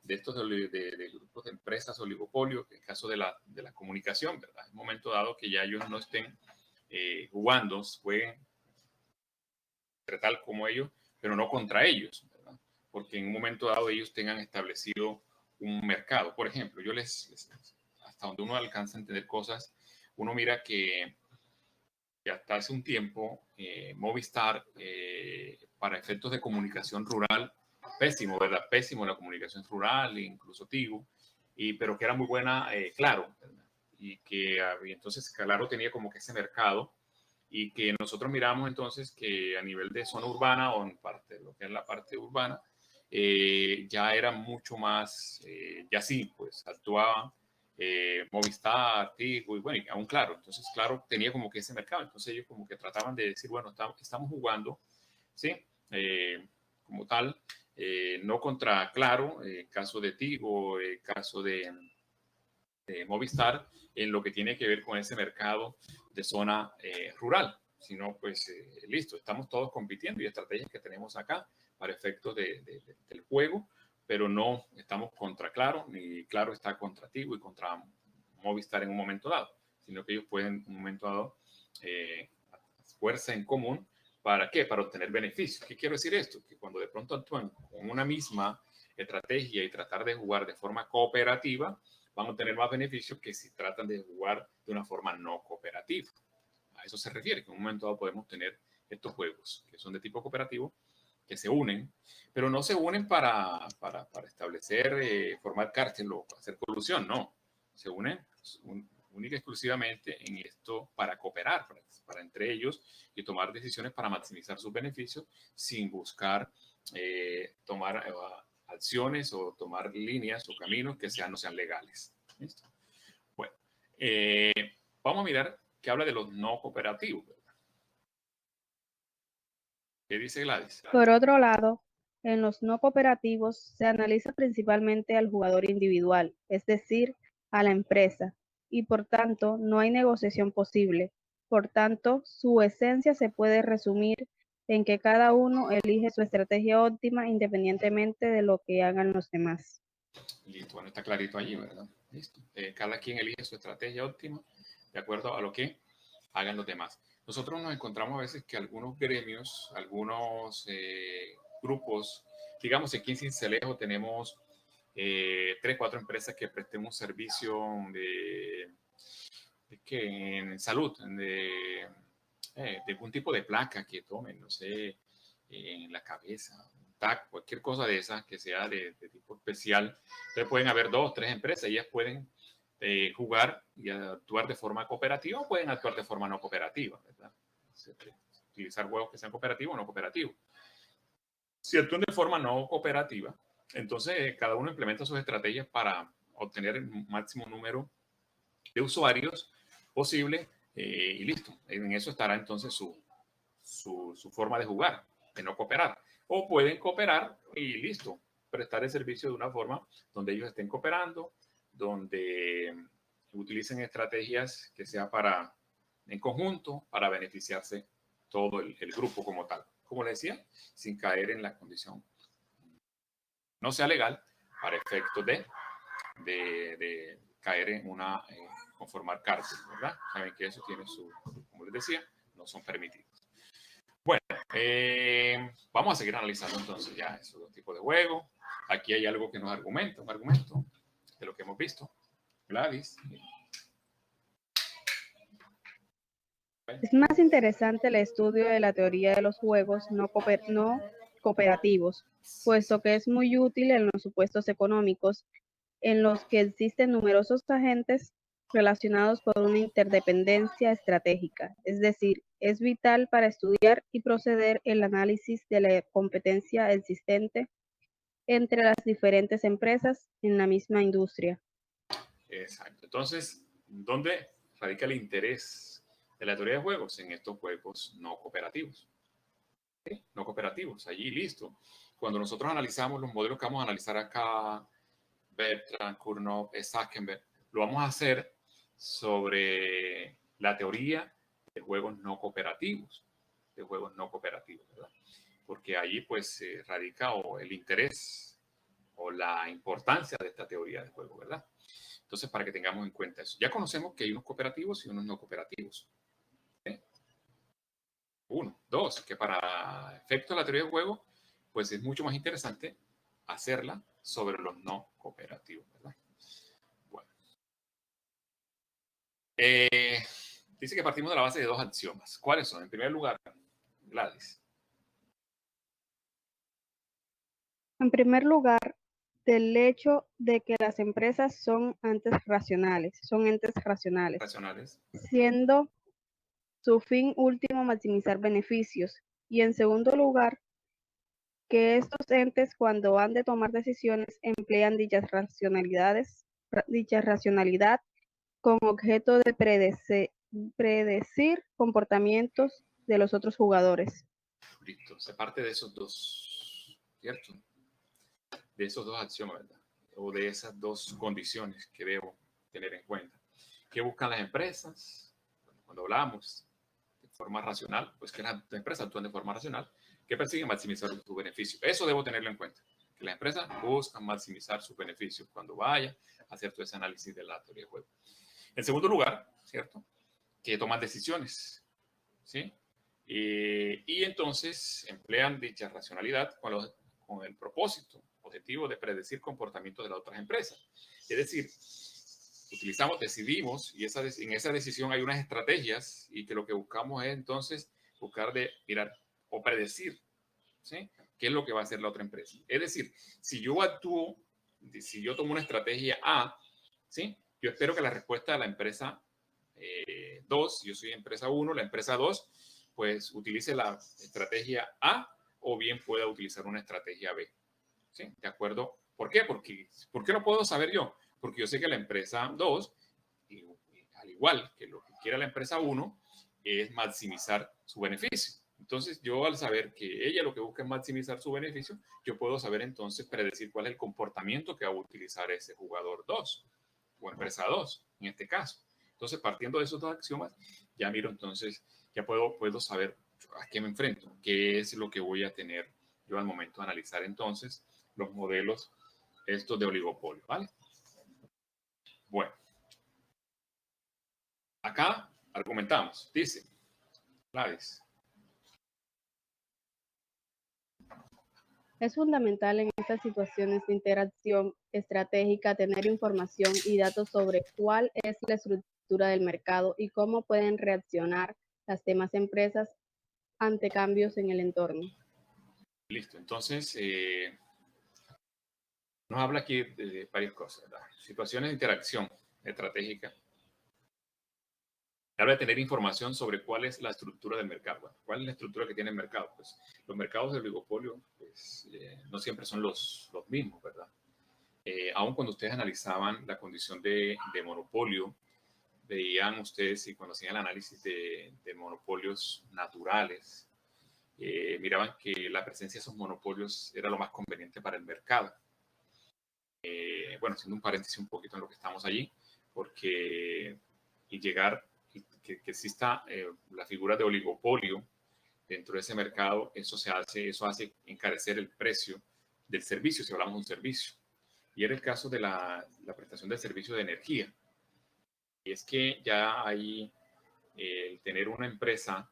estos de grupos de empresas oligopolio, en el caso de la comunicación, ¿verdad? En un momento dado que ya ellos no estén jugando, jueguen entre tal como ellos, pero no contra ellos, ¿verdad? Porque en un momento dado ellos tengan establecido un mercado. Por ejemplo, hasta donde uno alcanza a entender cosas, uno mira que hasta hace un tiempo Movistar, para efectos de comunicación rural, pésimo, ¿verdad? Pésimo la comunicación rural, incluso Tigo, pero que era muy buena, Claro, ¿verdad? Y que entonces Claro tenía como que ese mercado y que nosotros miramos entonces que a nivel de zona urbana o en parte, lo que es la parte urbana, ya era mucho más, ya sí, pues actuaban Movistar, Tigo y bueno, y aún Claro. Entonces Claro tenía como que ese mercado, entonces ellos como que trataban de decir, bueno, estamos jugando, ¿sí? Como tal, no contra Claro, caso de Tigo, caso de Movistar, en lo que tiene que ver con ese mercado de zona rural, sino pues listo, estamos todos compitiendo y estrategias que tenemos acá para efectos del juego, pero no estamos contra Claro, ni Claro está contra Tigo y contra Movistar en un momento dado, sino que ellos pueden en un momento dado fuerza en común. ¿Para qué? Para obtener beneficios. ¿Qué quiero decir esto? Que cuando de pronto actúan con una misma estrategia y tratar de jugar de forma cooperativa, van a obtener más beneficios que si tratan de jugar de una forma no cooperativa. A eso se refiere, que en un momento dado podemos tener estos juegos que son de tipo cooperativo, que se unen, pero no se unen para establecer, formar cártel o hacer colusión, no. Se unen única y exclusivamente en esto para cooperar, para entre ellos y tomar decisiones para maximizar sus beneficios sin buscar tomar acciones o tomar líneas o caminos que no sean legales. ¿Listo? Bueno, vamos a mirar que habla de los no cooperativos, ¿verdad? ¿Qué dice Gladys? Por otro lado, en los no cooperativos se analiza principalmente al jugador individual, es decir, a la empresa, y por tanto no hay negociación posible. Por tanto, su esencia se puede resumir en que cada uno elige su estrategia óptima independientemente de lo que hagan los demás. Listo, bueno, está clarito allí, ¿verdad? Listo. Cada quien elige su estrategia óptima de acuerdo a lo que hagan los demás. Nosotros nos encontramos a veces que algunos gremios, algunos grupos, digamos aquí en Sincelejo tenemos 3, 4 empresas que presten un servicio en salud, de algún tipo de placa que tomen, no sé, en la cabeza, un TAC, cualquier cosa de esa que sea de tipo especial. Entonces pueden haber 2, 3 empresas, ellas pueden jugar y actuar de forma cooperativa o pueden actuar de forma no cooperativa, ¿verdad? Utilizar juegos que sean cooperativos o no cooperativos. Si actúan de forma no cooperativa, entonces cada uno implementa sus estrategias para obtener el máximo número de usuarios posible y listo. En eso estará entonces su forma de jugar, de no cooperar. O pueden cooperar y listo, prestar el servicio de una forma donde ellos estén cooperando, donde utilicen estrategias que sea en conjunto para beneficiarse todo el grupo como tal. Como les decía, sin caer en la condición no sea legal para efectos de caer en una conformar cárcel, ¿verdad? Saben que eso tiene como les decía, no son permitidos. Bueno, vamos a seguir analizando entonces ya esos 2 tipos de juegos. Aquí hay algo que nos argumenta, un argumento de lo que hemos visto. Gladys. Es más interesante el estudio de la teoría de los juegos no cooperativos, puesto que es muy útil en los supuestos económicos en los que existen numerosos agentes relacionados por una interdependencia estratégica, es decir, es vital para estudiar y proceder el análisis de la competencia existente entre las diferentes empresas en la misma industria. Exacto. Entonces, ¿dónde radica el interés de la teoría de juegos? En estos juegos no cooperativos. ¿Sí? No cooperativos, allí listo. Cuando nosotros analizamos los modelos que vamos a analizar acá, Bertrand, Cournot, Sackenberg, lo vamos a hacer sobre la teoría de juegos no cooperativos, ¿verdad? Porque allí pues radica el interés o la importancia de esta teoría de juego, ¿verdad? Entonces, para que tengamos en cuenta eso. Ya conocemos que hay unos cooperativos y unos no cooperativos. ¿Sí? 1, 2, que para efectos de la teoría de juego, pues es mucho más interesante hacerla sobre los no cooperativos, ¿verdad? Bueno. Dice que partimos de la base de 2 axiomas. ¿Cuáles son? En primer lugar, Gladys. En primer lugar, del hecho de que las empresas son entes racionales, siendo su fin último maximizar beneficios. Y en segundo lugar, que estos entes cuando han de tomar decisiones emplean dicha racionalidad con objeto de predecir comportamientos de los otros jugadores. Listo, se parte de esos 2, ¿cierto? De esos 2 axiomas, ¿verdad? O de esas 2 condiciones que debo tener en cuenta. ¿Qué buscan las empresas? Cuando hablamos de forma racional, pues que las empresas actúan de forma racional, que persiguen maximizar su beneficio. Eso debo tenerlo en cuenta, que las empresas buscan maximizar sus beneficios cuando vaya a hacer todo ese análisis de la teoría de juego. En segundo lugar, ¿cierto? Que toman decisiones, ¿sí? Y entonces emplean dicha racionalidad con el propósito, objetivo de predecir comportamientos de las otras empresas. Es decir, decidimos, y en esa decisión hay unas estrategias y que lo que buscamos es entonces buscar de mirar o predecir, ¿sí? ¿Qué es lo que va a hacer la otra empresa? Es decir, si yo tomo una estrategia A, ¿sí? Yo espero que la respuesta de la empresa 2, yo soy empresa 1, la empresa 2, pues utilice la estrategia A o bien pueda utilizar una estrategia B, ¿sí? ¿De acuerdo? ¿Por qué? ¿Por qué lo puedo saber yo? Porque yo sé que la empresa 2, al igual que lo que quiere la empresa 1, es maximizar su beneficio. Entonces, yo al saber que ella lo que busca es maximizar su beneficio, yo puedo saber entonces predecir cuál es el comportamiento que va a utilizar ese jugador 2 o empresa 2, en este caso. Entonces, partiendo de esos 2 axiomas, ya miro entonces, ya puedo saber a qué me enfrento, qué es lo que voy a tener yo al momento de analizar entonces los modelos estos de oligopolio, ¿vale? Bueno, acá argumentamos, dice Gladys. Es fundamental en estas situaciones de interacción estratégica tener información y datos sobre cuál es la estructura del mercado y cómo pueden reaccionar las demás empresas ante cambios en el entorno. Listo, entonces nos habla aquí de varias cosas, ¿verdad? Situaciones de interacción estratégica. Habla de tener información sobre cuál es la estructura del mercado. Bueno, ¿cuál es la estructura que tiene el mercado? Pues los mercados de oligopolio pues, no siempre son los mismos, ¿verdad? Aun cuando ustedes analizaban la condición de monopolio, veían ustedes y cuando hacían el análisis de monopolios naturales, miraban que la presencia de esos monopolios era lo más conveniente para el mercado. Bueno, haciendo un paréntesis un poquito en lo que estamos allí, porque llegar que exista la figura de oligopolio dentro de ese mercado, eso hace encarecer el precio del servicio, si hablamos de un servicio. Y era el caso de la prestación del servicio de energía. Y es que ya hay el tener una empresa,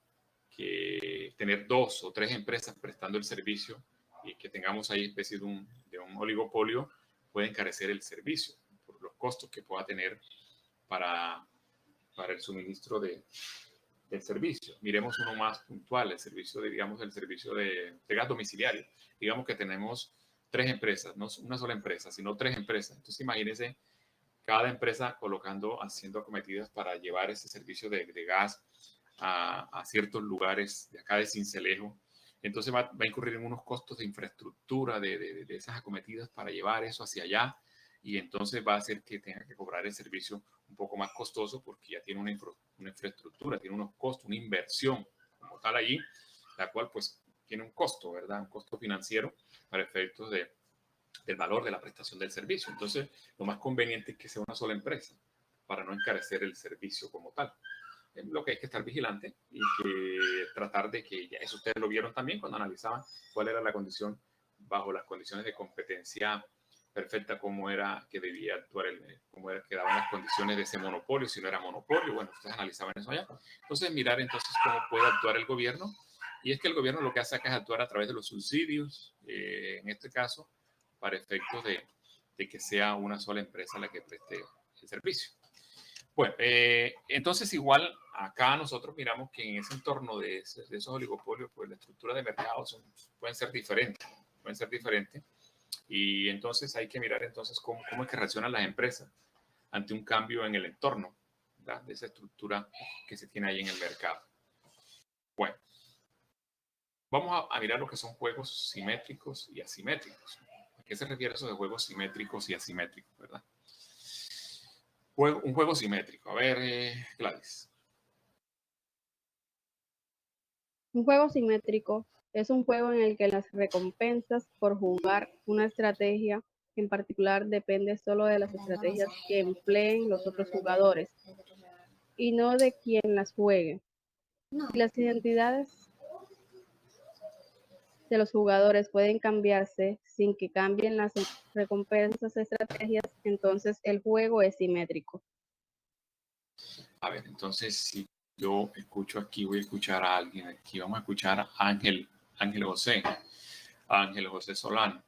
tener 2 o 3 empresas prestando el servicio y que tengamos ahí especie de un oligopolio, puede encarecer el servicio por los costos que pueda tener para el suministro del servicio. Miremos uno más puntual, el servicio de gas domiciliario. Digamos que tenemos 3 empresas, no una sola empresa, sino 3 empresas. Entonces imagínense cada empresa haciendo acometidas para llevar ese servicio de gas a ciertos lugares de acá de Sincelejo. Entonces va a incurrir en unos costos de infraestructura de esas acometidas para llevar eso hacia allá, y entonces va a hacer que tenga que cobrar el servicio un poco más costoso porque ya tiene una infraestructura, tiene unos costos, una inversión como tal allí, la cual pues tiene un costo, ¿verdad? Un costo financiero para efectos del valor de la prestación del servicio. Entonces, lo más conveniente es que sea una sola empresa para no encarecer el servicio como tal. Es lo que hay que estar vigilante y que tratar de que, ya eso ustedes lo vieron también cuando analizaban cuál era la condición bajo las condiciones de competencia perfecta, cómo era que debía actuar, cómo era que daban las condiciones de ese monopolio, si no era monopolio. Bueno, ustedes analizaban eso allá. Entonces, mirar entonces cómo puede actuar el gobierno. Y es que el gobierno lo que hace acá es actuar a través de los subsidios, en este caso, para efectos de que sea una sola empresa la que preste el servicio. Bueno, entonces igual acá nosotros miramos que en ese entorno de esos oligopolios, pues la estructura de mercados pueden ser diferentes, y entonces hay que mirar entonces cómo es que reaccionan las empresas ante un cambio en el entorno, ¿verdad? De esa estructura que se tiene ahí en el mercado. Bueno, vamos a mirar lo que son juegos simétricos y asimétricos. ¿A qué se refiere eso de juegos simétricos y asimétricos, verdad? Un juego simétrico. A ver, Gladys. Un juego simétrico es un juego en el que las recompensas por jugar una estrategia en particular depende solo de las estrategias que empleen los otros jugadores y no de quien las juegue. Si las identidades de los jugadores pueden cambiarse sin que cambien las recompensas estrategias, entonces el juego es simétrico. A ver, entonces si yo escucho aquí, voy a escuchar a alguien aquí. Vamos a escuchar a Ángel José Solano.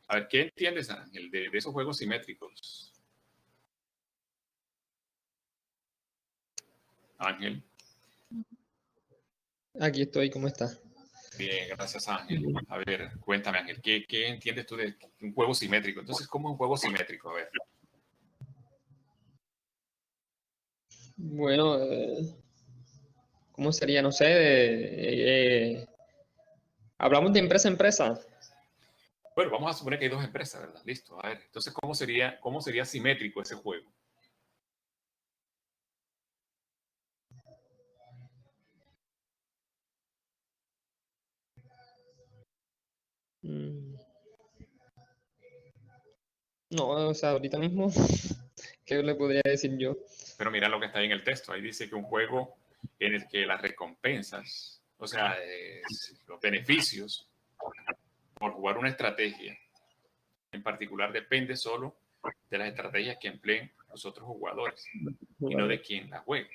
A ver, ¿qué entiendes, Ángel, de esos juegos simétricos? Ángel. Aquí estoy, ¿cómo estás? Bien, gracias, Ángel. A ver, cuéntame, Ángel, ¿qué entiendes tú de un juego simétrico? Entonces, ¿cómo es un juego simétrico? A ver. Bueno, ¿cómo sería? No sé, hablamos de empresa a empresa. Bueno, vamos a suponer que hay 2 empresas, ¿verdad? Listo. A ver, entonces, ¿cómo sería simétrico ese juego? No, o sea, ahorita mismo, ¿qué le podría decir yo? Pero mira lo que está ahí en el texto. Ahí dice que un juego en el que las recompensas, o sea, los beneficios por jugar una estrategia en particular depende solo de las estrategias que empleen los otros jugadores y no de quién la juegue.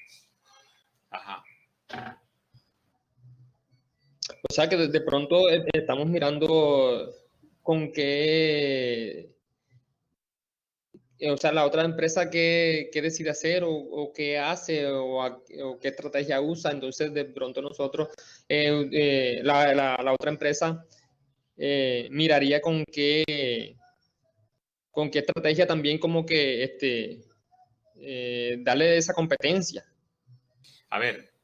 Ajá. O sea que de pronto estamos mirando con qué, o sea, la otra empresa qué decide hacer o qué hace o qué estrategia usa. Entonces, de pronto nosotros, la otra empresa miraría con qué estrategia también como que darle esa competencia. A ver,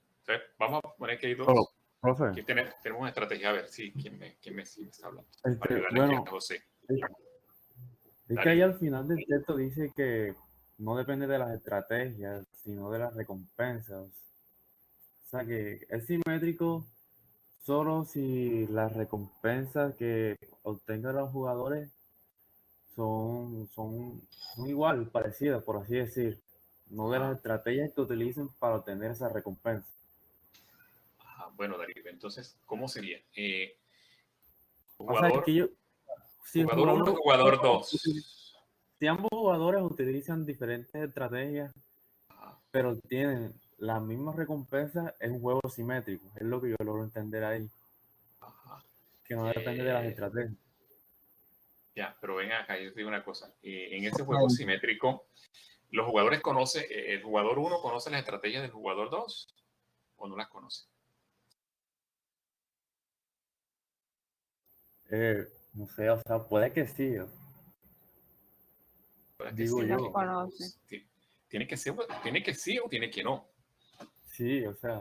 vamos a poner que hay dos. Oh, profe. Aquí tenemos una estrategia. A ver, sí, ¿quién me está hablando? Este, Para bueno, aquí a José. es que ahí al final del texto dice que no depende de las estrategias, sino de las recompensas. O sea que es simétrico solo si las recompensas que obtengan los jugadores son igual, parecidas, por así decir. No de las estrategias que utilicen para obtener esa recompensa. Bueno, Darío, entonces, ¿cómo sería? O sea, que yo, si el jugador 1 y jugador 2. Si ambos jugadores utilizan diferentes estrategias, pero tienen las mismas recompensas, es un juego simétrico. Es lo que yo logro entender ahí. Que no depende de las estrategias. Ya, pero ven acá, yo te digo una cosa. En ese juego simétrico, los jugadores conocen, el jugador 1 conoce las estrategias del jugador 2 o no las conoce. No sé, o sea, puede que sí. Digo sí, yo. Tiene que sí o tiene que no. Sí, o sea.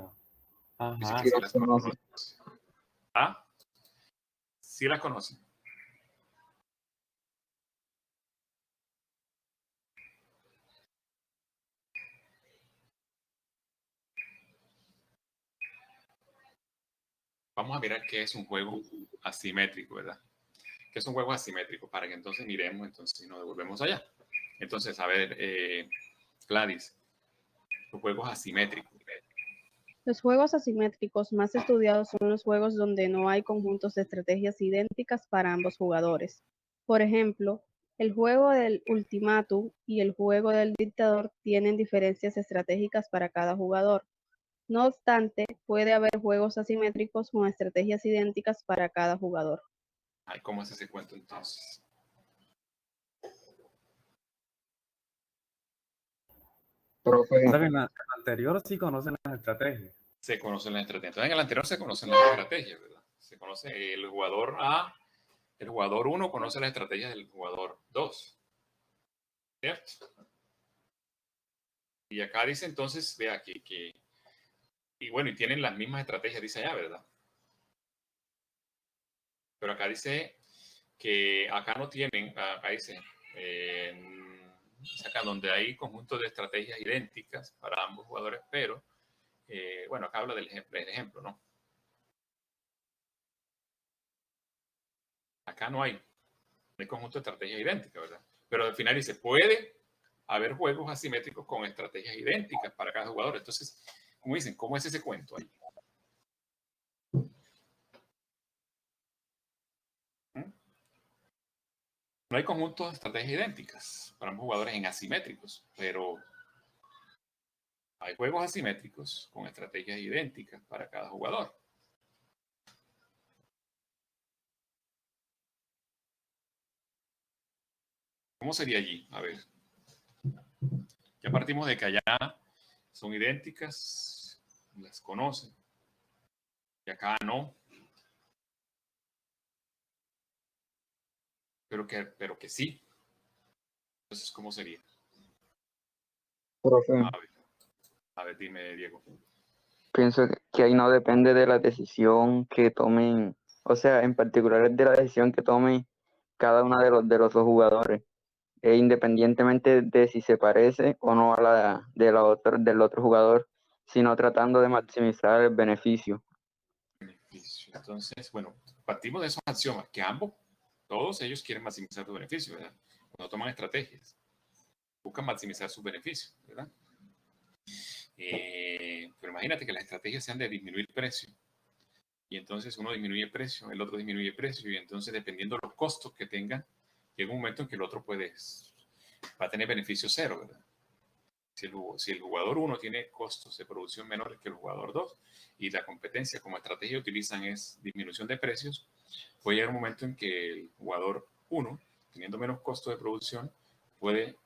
Ajá. Sí las conoce. ¿Ah? Sí las conoce. Vamos a mirar qué es un juego asimétrico, ¿verdad? ¿Qué es un juego asimétrico? Para que entonces miremos, entonces nos devolvemos allá. Entonces, a ver, Gladys, los juegos asimétricos. Los juegos asimétricos más estudiados son los juegos donde no hay conjuntos de estrategias idénticas para ambos jugadores. Por ejemplo, el juego del Ultimátum y el juego del Dictador tienen diferencias estratégicas para cada jugador. No obstante, puede haber juegos asimétricos con estrategias idénticas para cada jugador. Ay, ¿cómo es ese cuento entonces? Profe. En el anterior sí conocen las estrategias. Se conocen las estrategias. Entonces, en el anterior se conocen las estrategias, ¿verdad? Se conoce el jugador A, el jugador 1 conoce las estrategias del jugador 2. ¿Cierto? Y acá dice entonces, vea que y bueno, y tienen las mismas estrategias, dice allá, ¿verdad? Pero acá dice que acá no tienen, acá dice, acá donde hay conjuntos de estrategias idénticas para ambos jugadores, pero bueno, acá habla del ejemplo, ¿no? Acá no hay conjunto de estrategias idénticas, ¿verdad? Pero al final dice, puede haber juegos asimétricos con estrategias idénticas para cada jugador. Entonces, como dicen, ¿cómo es ese cuento ahí? No hay conjuntos de estrategias idénticas para ambos jugadores en asimétricos, pero hay juegos asimétricos con estrategias idénticas para cada jugador. ¿Cómo sería allí? A ver. Ya partimos de que allá son idénticas, las conocen. Y acá no. Pero que sí. Entonces, ¿cómo sería? Profe. A ver, dime, Diego. Pienso que ahí no depende de la decisión que tomen, o sea, en particular es de la decisión que tome cada uno de los dos jugadores, independientemente de si se parece o no a la del otro jugador, sino tratando de maximizar el beneficio. Entonces, bueno, partimos de esos axiomas que todos ellos quieren maximizar su beneficio, ¿verdad? Cuando toman estrategias, buscan maximizar su beneficio, ¿verdad? Pero imagínate que las estrategias sean de disminuir precio. Y entonces uno disminuye el precio, el otro disminuye el precio, y entonces dependiendo de los costos que tengan, llega un momento en que el otro va a tener beneficio cero, ¿verdad? Si el jugador 1 tiene costos de producción menores que el jugador 2 y la competencia como estrategia utilizan es disminución de precios, puede llegar un momento en que el jugador 1, teniendo menos costos de producción, puede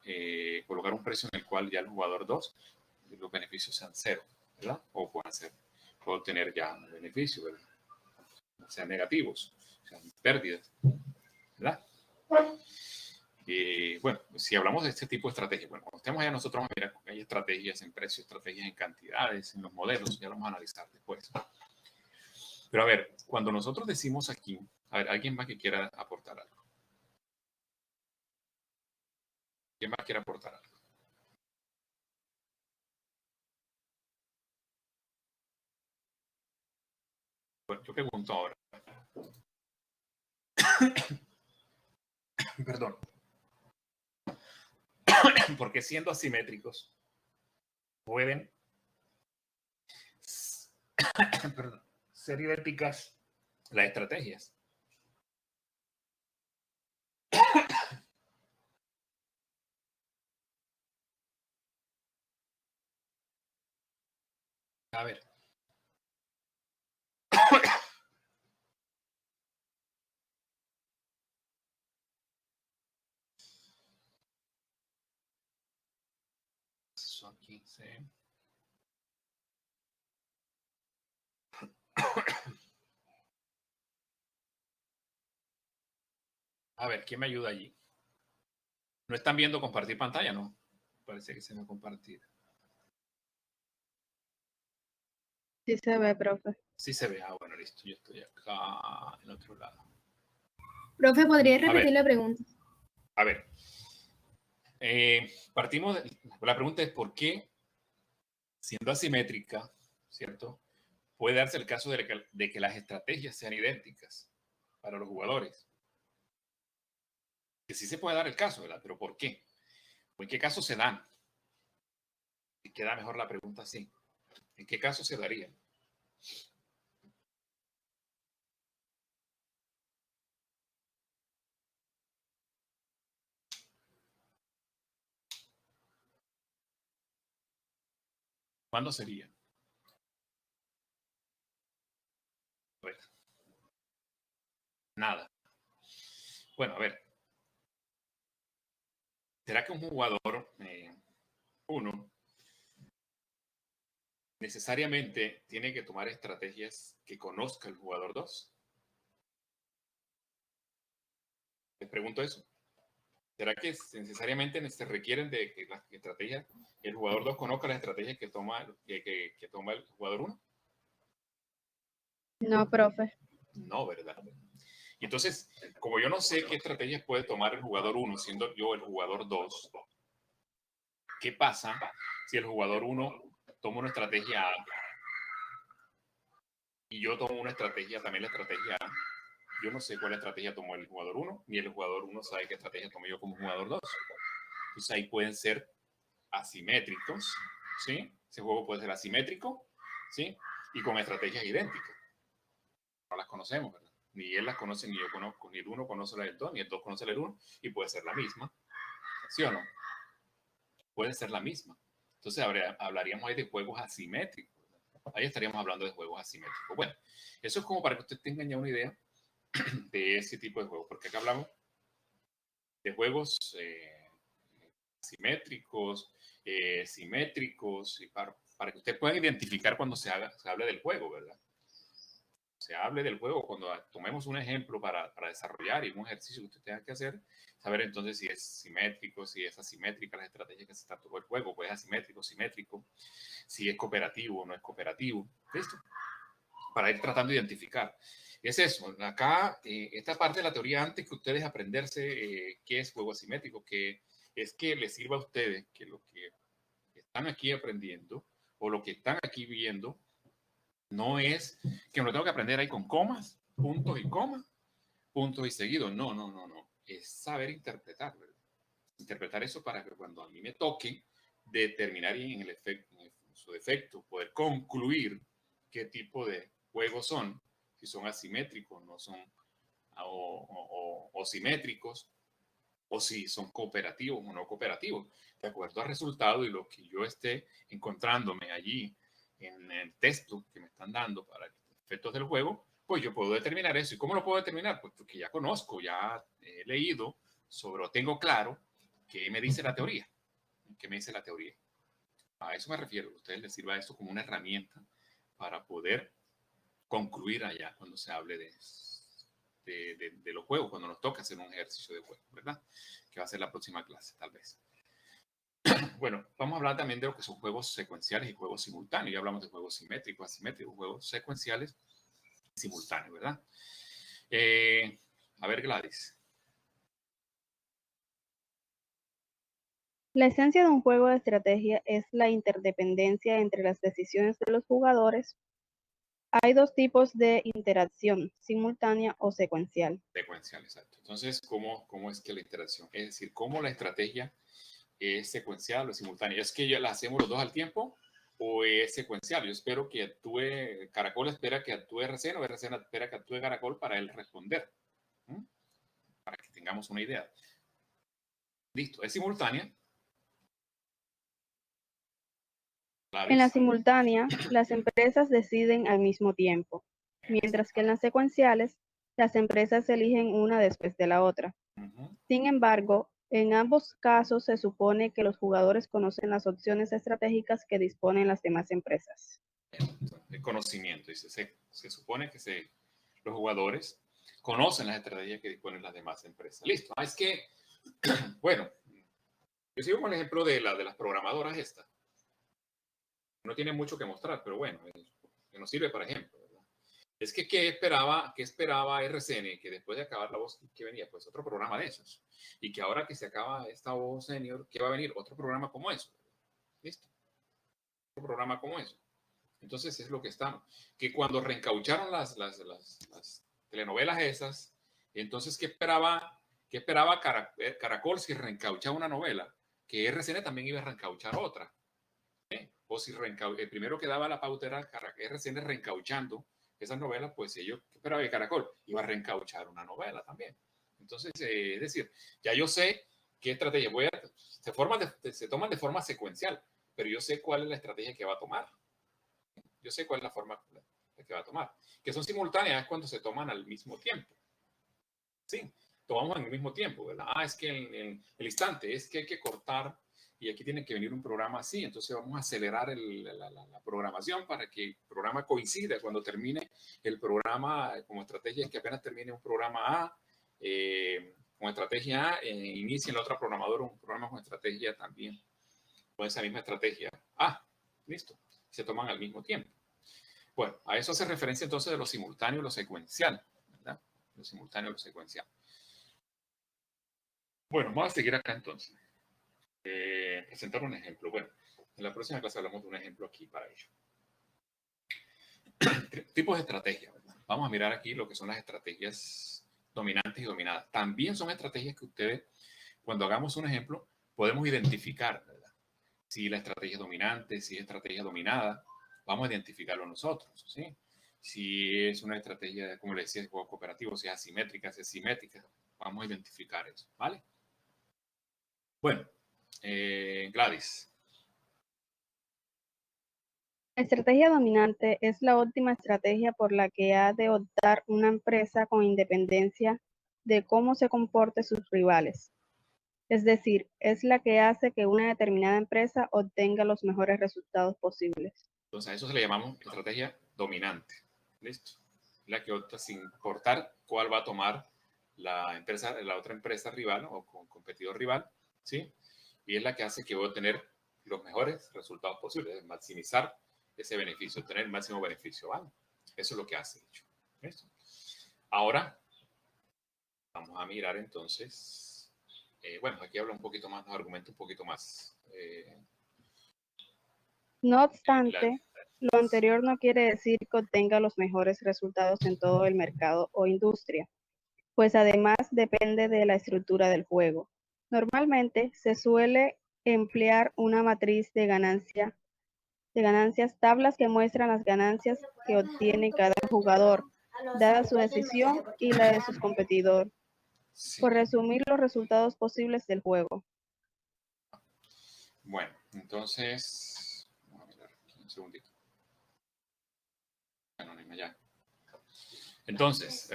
colocar un precio en el cual ya el jugador 2, los beneficios sean cero, ¿verdad? O puedo tener ya beneficios, ¿verdad? Sean negativos, sean pérdidas, ¿verdad? Bueno, si hablamos de este tipo de estrategias, bueno, cuando estemos allá nosotros vamos a mirar que hay estrategias en precios, estrategias en cantidades, en los modelos, ya lo vamos a analizar después. Pero a ver, cuando nosotros decimos aquí, a ver, ¿alguien más que quiera aportar algo? ¿Quién más quiere aportar algo? Bueno, yo pregunto ahora. Perdón. Porque siendo asimétricos pueden perdón, ser idénticas las estrategias. A ver. Son 15. A ver, ¿quién me ayuda allí? ¿No están viendo compartir pantalla? No. Parece que se me ha compartido. Sí se ve, profe. Sí se ve. Ah, bueno, listo. Yo estoy acá en otro lado. Profe, ¿podría repetir la pregunta? A ver. La pregunta es ¿por qué, siendo asimétrica, ¿cierto? Puede darse el caso de que las estrategias sean idénticas para los jugadores. Que sí se puede dar el caso, ¿verdad? Pero ¿por qué? ¿O en qué caso se dan? Y queda mejor la pregunta así. ¿En qué caso se daría? ¿Cuándo sería? Bueno, nada. Bueno, a ver. ¿Será que un jugador, uno, necesariamente tiene que tomar estrategias que conozca el jugador 2? Les pregunto eso. ¿Será que necesariamente se requieren de que las estrategias, que el jugador 2 conozca las estrategias que toma el jugador 1? No, profe. No, ¿verdad? Y entonces, como yo no sé qué estrategias puede tomar el jugador 1, siendo yo el jugador 2, ¿qué pasa si el jugador 1 toma una estrategia A y yo tomo una estrategia, también la estrategia A? Yo no sé cuál estrategia tomó el jugador 1, ni el jugador 1 sabe qué estrategia tomé yo como jugador 2. Entonces ahí pueden ser asimétricos, ¿sí? Ese juego puede ser asimétrico, ¿sí? Y con estrategias idénticas. No las conocemos, ¿verdad? Ni él las conoce, ni yo conozco, ni el 1 conoce la del 2, ni el 2 conoce la del 1, y puede ser la misma, ¿sí o no? Puede ser la misma. Entonces hablaríamos ahí de juegos asimétricos. Ahí estaríamos hablando de juegos asimétricos. Bueno, eso es como para que usted tenga ya una idea de ese tipo de juegos, porque acá hablamos de juegos asimétricos, simétricos, y para que ustedes puedan identificar cuando se hable del juego, ¿verdad? Se hable del juego, cuando tomemos un ejemplo para desarrollar y un ejercicio que usted tenga que hacer, saber entonces si es simétrico, si es asimétrica las estrategias que se está todo el juego, pues es asimétrico, simétrico, si es cooperativo o no es cooperativo, ¿listo? Para ir tratando de identificar. Es eso, acá, esta parte de la teoría, antes que ustedes aprenderse qué es juego asimétrico, que es que les sirva a ustedes que lo que están aquí aprendiendo o lo que están aquí viendo no es que me lo tengo que aprender ahí con comas, puntos y comas, puntos y seguidos. No, no, no, no. Es saber interpretar, ¿verdad? Interpretar eso para que cuando a mí me toque determinar en su defecto, poder concluir qué tipo de juegos son, si son asimétricos, no son, o simétricos, o si son cooperativos o no cooperativos, de acuerdo al resultado y lo que yo esté encontrándome allí en el texto que me están dando para efectos del juego, pues yo puedo determinar eso. ¿Y cómo lo puedo determinar? Pues porque ya conozco, ya he leído sobre, o tengo claro qué me dice la teoría. ¿Qué me dice la teoría? A eso me refiero. A ustedes les sirva esto como una herramienta para poder concluir allá cuando se hable de los juegos, cuando nos toca hacer un ejercicio de juego, ¿verdad? Que va a ser la próxima clase, tal vez. Bueno, vamos a hablar también de lo que son juegos secuenciales y juegos simultáneos. Ya hablamos de juegos simétricos, asimétricos, juegos secuenciales y simultáneos, ¿verdad? A ver, Gladys. La esencia de un juego de estrategia es la interdependencia entre las decisiones de los jugadores. Hay dos tipos de interacción, simultánea o secuencial. Secuencial, exacto. Entonces, ¿cómo es que la interacción? Es decir, ¿cómo la estrategia es secuencial o simultánea? ¿Es que ya la hacemos los dos al tiempo o es secuencial? Yo espero que actúe, Caracol espera que actúe RCN o RCN espera que actúe Caracol para él responder. Para que tengamos una idea. Listo, es simultánea. En la simultánea, las empresas deciden al mismo tiempo, mientras que en las secuenciales, las empresas eligen una después de la otra. Sin embargo, en ambos casos se supone que los jugadores conocen las opciones estratégicas que disponen las demás empresas. El conocimiento, se supone que los jugadores conocen las estrategias que disponen las demás empresas. Listo. Es que, bueno, yo sigo con el ejemplo de las programadoras estas. No tiene mucho que mostrar, pero bueno, que nos sirve para ejemplo, ¿verdad? Es que ¿qué esperaba RCN? Que después de acabar la voz que venía, pues otro programa de esos. Y que ahora que se acaba esta voz senior, ¿qué va a venir? Otro programa como eso. ¿Listo? Otro programa como eso. Entonces es lo que estamos. Que cuando reencaucharon las telenovelas esas, entonces ¿qué esperaba Caracol si reencauchaba una novela? Que RCN también iba a reencauchar otra. O si el primero que daba la pauta era RCN reencauchando esas novelas, pues ellos, ¿qué esperaba de Caracol? Iba a reencauchar una novela también. Entonces, es decir, ya yo sé qué estrategia se toman de forma secuencial, pero yo sé cuál es la estrategia que va a tomar. Yo sé cuál es la forma que va a tomar. Que son simultáneas es cuando se toman al mismo tiempo. Sí, tomamos en el mismo tiempo, ¿verdad? Es que en el instante es que hay que cortar y aquí tiene que venir un programa así, entonces vamos a acelerar la programación para que el programa coincida cuando termine el programa como estrategia, que apenas termine un programa A, con estrategia A, inicie en la otra programadora un programa con estrategia también, con esa misma estrategia. Listo, se toman al mismo tiempo. Bueno, a eso hace referencia entonces de lo simultáneo y lo secuencial, ¿verdad? Lo simultáneo y lo secuencial. Bueno, vamos a seguir acá entonces. Presentar un ejemplo. Bueno, en la próxima clase hablamos de un ejemplo aquí para ello. Tipos de estrategias, ¿verdad? Vamos a mirar aquí lo que son las estrategias dominantes y dominadas. También son estrategias que ustedes, cuando hagamos un ejemplo, podemos identificar, ¿verdad? Si la estrategia es dominante, si es estrategia dominada, vamos a identificarlo nosotros, ¿sí? Si es una estrategia, como les decía, de juego cooperativo, si es asimétrica, si es simétrica, vamos a identificar eso, ¿vale? Bueno. Gladys. La estrategia dominante es la última estrategia por la que ha de optar una empresa con independencia de cómo se comporten sus rivales. Es decir, es la que hace que una determinada empresa obtenga los mejores resultados posibles. Entonces a eso se le llamamos estrategia dominante. ¿Listo? La que opta sin importar cuál va a tomar la otra empresa rival o competidor rival, ¿sí? Y es la que hace que voy a tener los mejores resultados posibles, maximizar ese beneficio, tener el máximo beneficio, ¿vale? Eso es lo que hace. ¿Listo? Ahora, vamos a mirar entonces, bueno, aquí habla un poquito más, nos argumenta un poquito más. No obstante, lo anterior no quiere decir que obtenga los mejores resultados en todo el mercado o industria, pues además depende de la estructura del juego. Normalmente se suele emplear una matriz de ganancias, tablas que muestran las ganancias que obtiene cada jugador, dada su decisión y la de sus competidores. Sí. por resumir los resultados posibles del juego. Bueno, entonces, vamos a mirar aquí un segundito. Anónima ya. Entonces,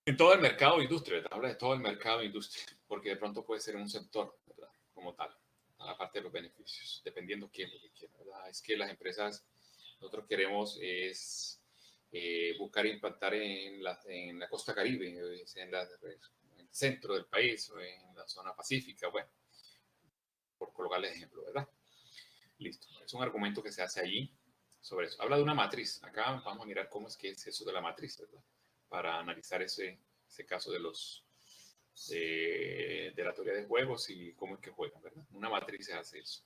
en todo el mercado de industria, ¿verdad? Habla de todo el mercado de industria, porque de pronto puede ser un sector, ¿verdad? Como tal, a la parte de los beneficios, dependiendo quién lo que quiera, ¿verdad? Es que las empresas, nosotros queremos es buscar impactar en la costa Caribe, en el centro del país o en la zona pacífica, bueno, por colocarles ejemplo, ¿verdad? Listo, es un argumento que se hace allí sobre eso. Habla de una matriz. Acá vamos a mirar cómo es que es eso de la matriz, ¿verdad? Para analizar ese caso de de la teoría de juegos y cómo es que juegan, ¿verdad? Una matriz se hace eso.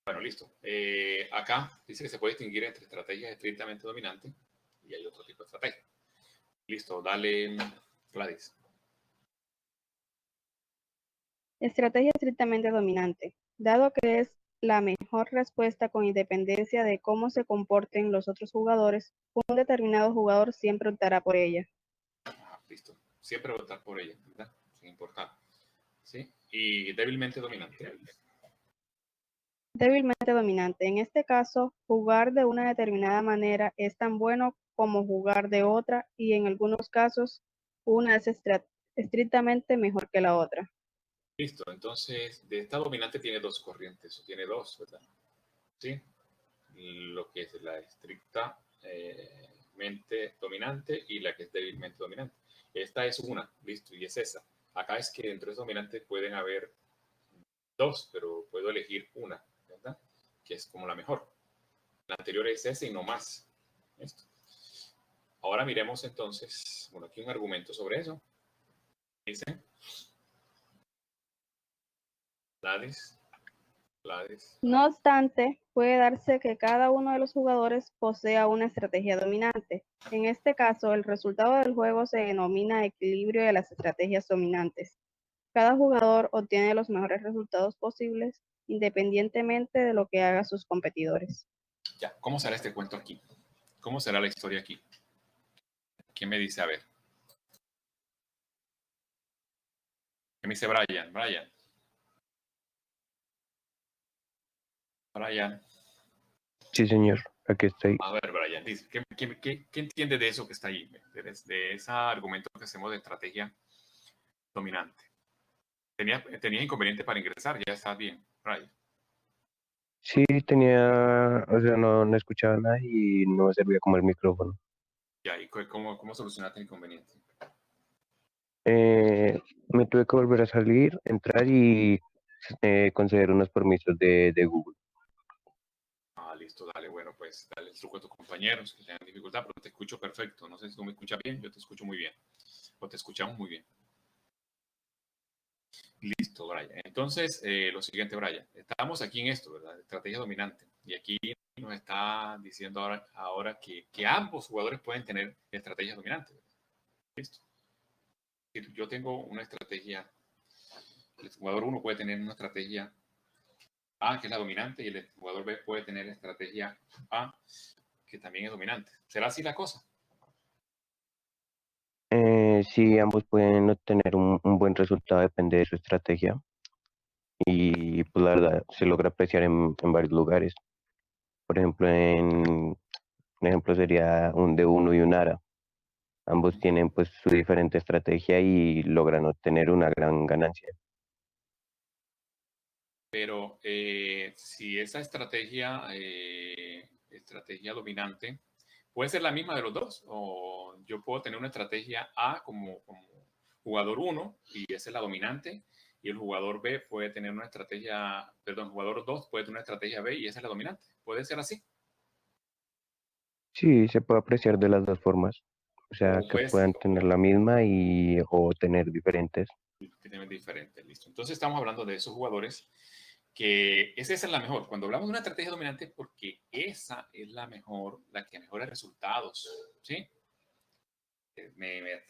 Bueno, listo. Acá dice que se puede distinguir entre estrategias estrictamente dominantes y hay otro tipo de estrategia. Listo, dale, Gladys. Estrategia estrictamente dominante. Dado que es la mejor respuesta con independencia de cómo se comporten los otros jugadores, un determinado jugador siempre optará por ella. Listo. Siempre votar por ella, ¿verdad? Sin importar. ¿Sí? Y débilmente dominante. Débilmente dominante. En este caso, jugar de una determinada manera es tan bueno como jugar de otra y en algunos casos una es estrictamente mejor que la otra. Listo. Entonces, de esta dominante tiene dos corrientes, o tiene dos, ¿verdad? ¿Sí? Lo que es la estrictamente dominante y la que es débilmente dominante. Esta es una, listo, y es esa. Acá es que dentro de esa dominante pueden haber dos, pero puedo elegir una, ¿verdad? Que es como la mejor. La anterior es esa y no más. ¿Listo? Ahora miremos entonces, bueno, aquí un argumento sobre eso. Dice, Gladys. No obstante, puede darse que cada uno de los jugadores posea una estrategia dominante. En este caso, el resultado del juego se denomina equilibrio de las estrategias dominantes. Cada jugador obtiene los mejores resultados posibles, independientemente de lo que hagan sus competidores. Ya, ¿cómo será este cuento aquí? ¿Cómo será la historia aquí? ¿Quién me dice? A ver. ¿Qué me dice Brian? Brian. Sí, señor, aquí estoy. A ver, Brian, dice, ¿qué entiende de eso que está ahí? De ese argumento que hacemos de estrategia dominante. ¿Tenía inconveniente para ingresar? Ya está bien, Brian. Sí, tenía, o sea, no escuchaba nada y no me servía como el micrófono. Ya, ¿y cómo solucionaste el inconveniente? Me tuve que volver a salir, entrar y conceder unos permisos de Google. Ah, listo, dale, bueno, pues dale el truco a tus compañeros que tengan dificultad, pero te escucho perfecto. No sé si tú me escuchas bien, yo te escucho muy bien. O te escuchamos muy bien. Listo, Brian. Entonces, lo siguiente, Brian. Estamos aquí en esto, ¿verdad? Estrategia dominante. Y aquí nos está diciendo ahora que ambos jugadores pueden tener estrategias dominantes, ¿verdad? Listo. Si yo tengo una estrategia, el jugador 1 puede tener una estrategia A, que es la dominante, y el jugador B puede tener estrategia A, que también es dominante. ¿Será así la cosa? Sí, ambos pueden obtener un buen resultado, depende de su estrategia. Y pues la verdad se logra apreciar en varios lugares. Por ejemplo, un ejemplo sería un D1 y un ARA. Ambos tienen pues su diferente estrategia y logran obtener una gran ganancia. Pero si esa estrategia dominante puede ser la misma de los dos, o yo puedo tener una estrategia A como jugador 1 y esa es la dominante, y el jugador B puede tener una estrategia, perdón, el jugador 2 puede tener una estrategia B y esa es la dominante. ¿Puede ser así? Sí, se puede apreciar de las dos formas. O sea, O que pues, puedan tener la misma o tener diferentes. diferente, listo. Entonces estamos hablando de esos jugadores que esa es la mejor. Cuando hablamos de una estrategia dominante, porque esa es la mejor, la que mejora resultados, ¿sí? Me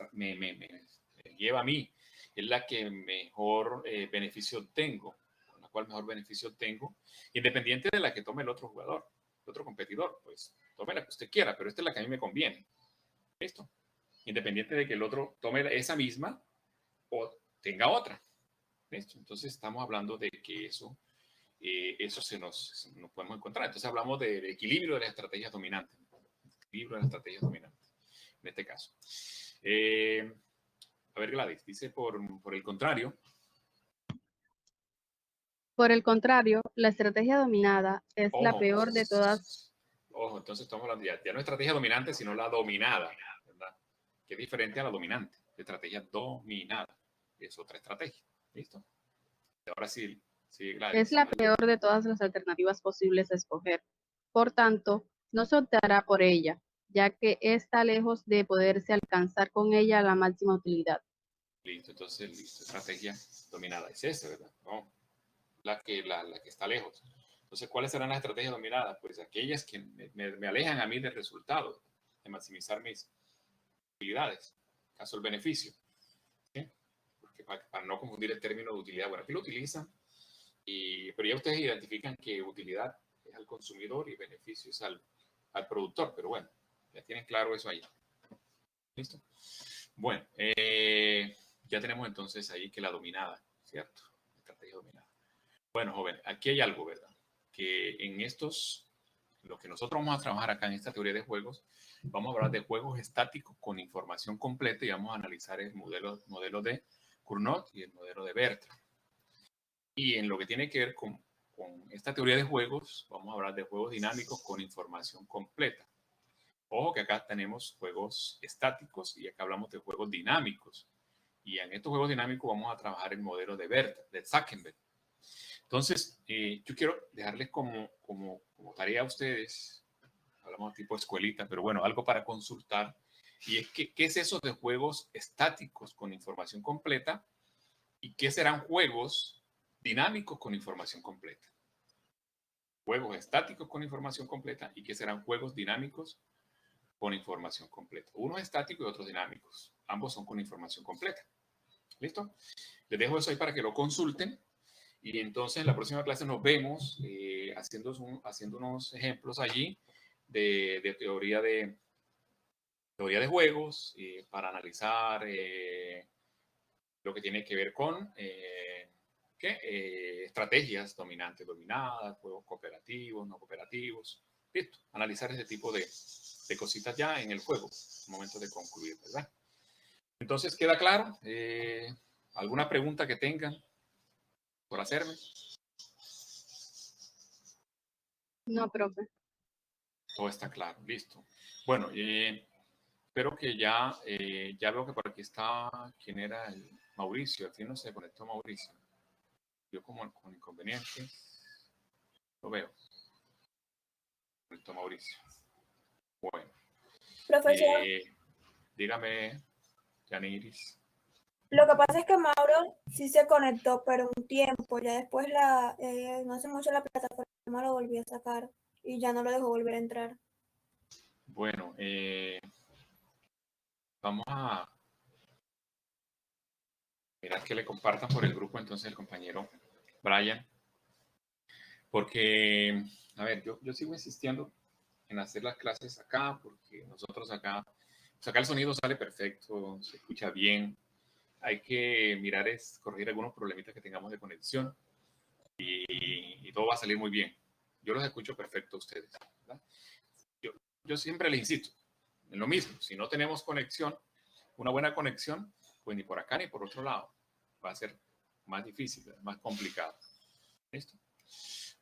lleva a mí, es la que mejor beneficio tengo, con la cual mejor beneficio tengo, independiente de la que tome el otro jugador. otro competidor, pues tome la que usted quiera, pero esta es la que a mí me conviene. ¿Listo? Independiente de que el otro tome esa misma o tenga otra. ¿Listo? Entonces estamos hablando de que eso nos podemos encontrar. Entonces hablamos del equilibrio de las estrategias dominantes. Equilibrio de las estrategias dominantes, en este caso. A ver, Gladys, dice por el contrario. Por el contrario, la estrategia dominada es la peor de todas. Ojo, entonces estamos hablando ya no estrategia dominante, sino la dominada, ¿verdad? Que es diferente a la dominante. La estrategia dominada es otra estrategia. ¿Listo? Ahora sí, Gladys. Es la peor de todas las alternativas posibles a escoger. Por tanto, no se optará por ella, ya que está lejos de poderse alcanzar con ella la máxima utilidad. Listo, entonces, estrategia dominada es esa, ¿verdad? No, la que está lejos. Entonces, ¿cuáles serán las estrategias dominadas? Pues aquellas que me alejan a mí del resultado, de maximizar mis utilidades, caso el beneficio. ¿Sí? Porque para no confundir el término de utilidad, bueno, aquí lo utilizan, pero ya ustedes identifican que utilidad es al consumidor y beneficio es al productor, pero bueno, ya tienen claro eso ahí. ¿Listo? Bueno, ya tenemos entonces ahí que la dominada, ¿cierto? Estrategia dominada. Bueno, jóvenes, aquí hay algo, ¿verdad? Que en lo que nosotros vamos a trabajar acá en esta teoría de juegos, vamos a hablar de juegos estáticos con información completa y vamos a analizar el modelo de Cournot y el modelo de Bertrand. Y en lo que tiene que ver con esta teoría de juegos, vamos a hablar de juegos dinámicos con información completa. Ojo que acá tenemos juegos estáticos y acá hablamos de juegos dinámicos. Y en estos juegos dinámicos vamos a trabajar el modelo de Bertrand, de Zuckerberg. Entonces, yo quiero dejarles como tarea a ustedes, hablamos tipo escuelita, pero bueno, algo para consultar. Y es que, ¿qué es eso de juegos estáticos con información completa? ¿Y qué serán juegos dinámicos con información completa? Juegos estáticos con información completa y qué serán juegos dinámicos con información completa. Unos estáticos y otros dinámicos. Ambos son con información completa. ¿Listo? Les dejo eso ahí para que lo consulten. Y entonces en la próxima clase nos vemos haciendo unos ejemplos allí de teoría de juegos para analizar lo que tiene que ver con estrategias dominantes, dominadas, juegos cooperativos, no cooperativos. Listo, analizar ese tipo de cositas ya en el juego, momento de concluir, ¿verdad? Entonces, ¿queda claro? ¿Alguna pregunta que tengan por hacerme? No, profe. Todo está claro, listo. Bueno, espero que ya veo que por aquí está, ¿quién era? Mauricio, aquí no se conectó Mauricio. Yo como con inconvenientes, lo veo. Conectó Mauricio. Bueno. Profesor. Dígame, Yaniris. Lo que pasa es que Mauro sí se conectó, pero un tiempo, ya después no hace mucho la plataforma lo volvió a sacar y ya no lo dejó volver a entrar. Bueno, vamos a mirar que le compartan por el grupo entonces el compañero Brian, porque, a ver, yo sigo insistiendo en hacer las clases acá, porque nosotros acá el sonido sale perfecto, se escucha bien. Hay que mirar, corregir algunos problemitas que tengamos de conexión y todo va a salir muy bien. Yo los escucho perfecto a ustedes, ¿verdad? Yo siempre les insisto en lo mismo. Si no tenemos conexión, una buena conexión, pues ni por acá ni por otro lado. Va a ser más difícil, más complicado. ¿Listo?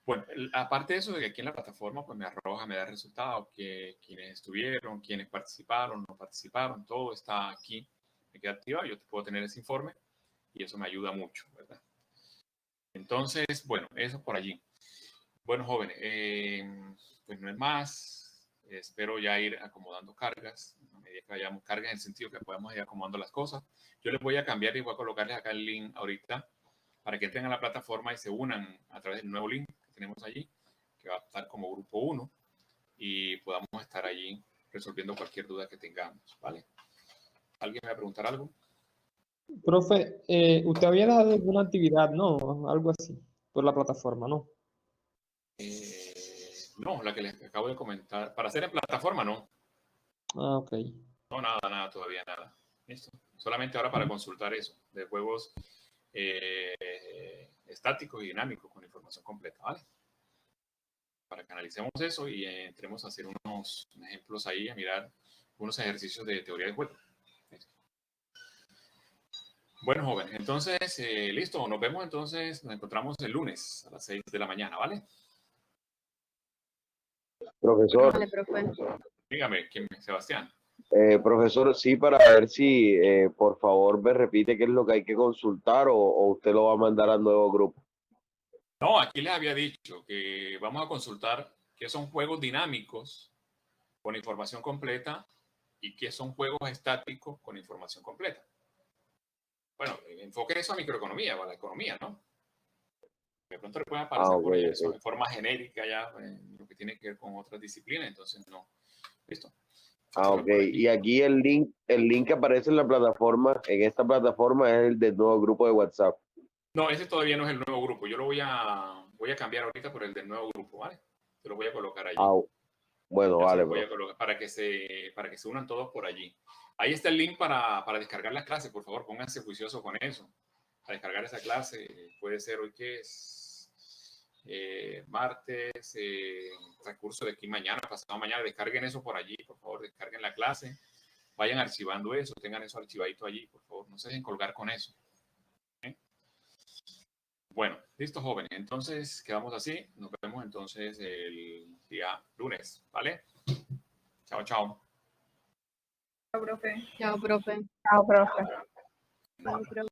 Bueno, aparte de eso, de que aquí en la plataforma pues me arroja, me da resultados, que quienes estuvieron, quienes participaron, no participaron, todo está aquí, me queda activado, yo te puedo tener ese informe y eso me ayuda mucho, ¿verdad? Entonces, bueno, eso por allí. Bueno, jóvenes, pues no es más, espero ya ir acomodando cargas, a medida que vayamos cargas en el sentido que podamos ir acomodando las cosas. Yo les voy a cambiar y voy a colocarles acá el link ahorita para que entren a la plataforma y se unan a través del nuevo link que tenemos allí, que va a estar como grupo 1 y podamos estar allí resolviendo cualquier duda que tengamos, ¿vale? ¿Alguien me va a preguntar algo? Profe, usted había dado alguna actividad, ¿no? Algo así, por la plataforma, ¿no? No, la que les acabo de comentar. Para hacer en plataforma, no. Ah, ok. No, nada, todavía nada. Listo. Solamente ahora para consultar eso, de juegos estáticos y dinámicos con información completa, ¿vale? Para que analicemos eso y entremos a hacer unos ejemplos ahí, a mirar unos ejercicios de teoría del juego. Bueno, jóvenes, entonces, listo, nos vemos entonces, nos encontramos el lunes a las 6 de la mañana, ¿vale? Profesor, Vale, profe. Dígame, Sebastián. profesor, sí, para ver si por favor me repite qué es lo que hay que consultar o usted lo va a mandar al nuevo grupo. No, aquí les había dicho que vamos a consultar qué son juegos dinámicos con información completa y qué son juegos estáticos con información completa. Bueno, enfoque eso a microeconomía o a la economía, ¿no? De pronto le puede aparecer por allá eso de forma genérica ya, lo que tiene que ver con otras disciplinas, entonces no. Listo. Ok. Y aquí el link que aparece en la plataforma, en esta plataforma, es el del nuevo grupo de WhatsApp. No, ese todavía no es el nuevo grupo. Yo lo voy a cambiar ahorita por el del nuevo grupo, ¿vale? Te lo voy a colocar allí. Bueno, vale, voy a colocar para que se unan todos por allí. Ahí está el link para descargar la clase, por favor, pónganse juiciosos con eso. Para descargar esa clase, puede ser hoy que es martes, transcurso de aquí mañana, pasado mañana, descarguen eso por allí, por favor, descarguen la clase, vayan archivando eso, tengan eso archivadito allí, por favor, no se dejen colgar con eso. Bueno, listo, jóvenes. Entonces, quedamos así. Nos vemos entonces el día lunes, ¿vale? Chao, chao. Chao, profe. Chao, profe. Chao, profe. Chao, profe.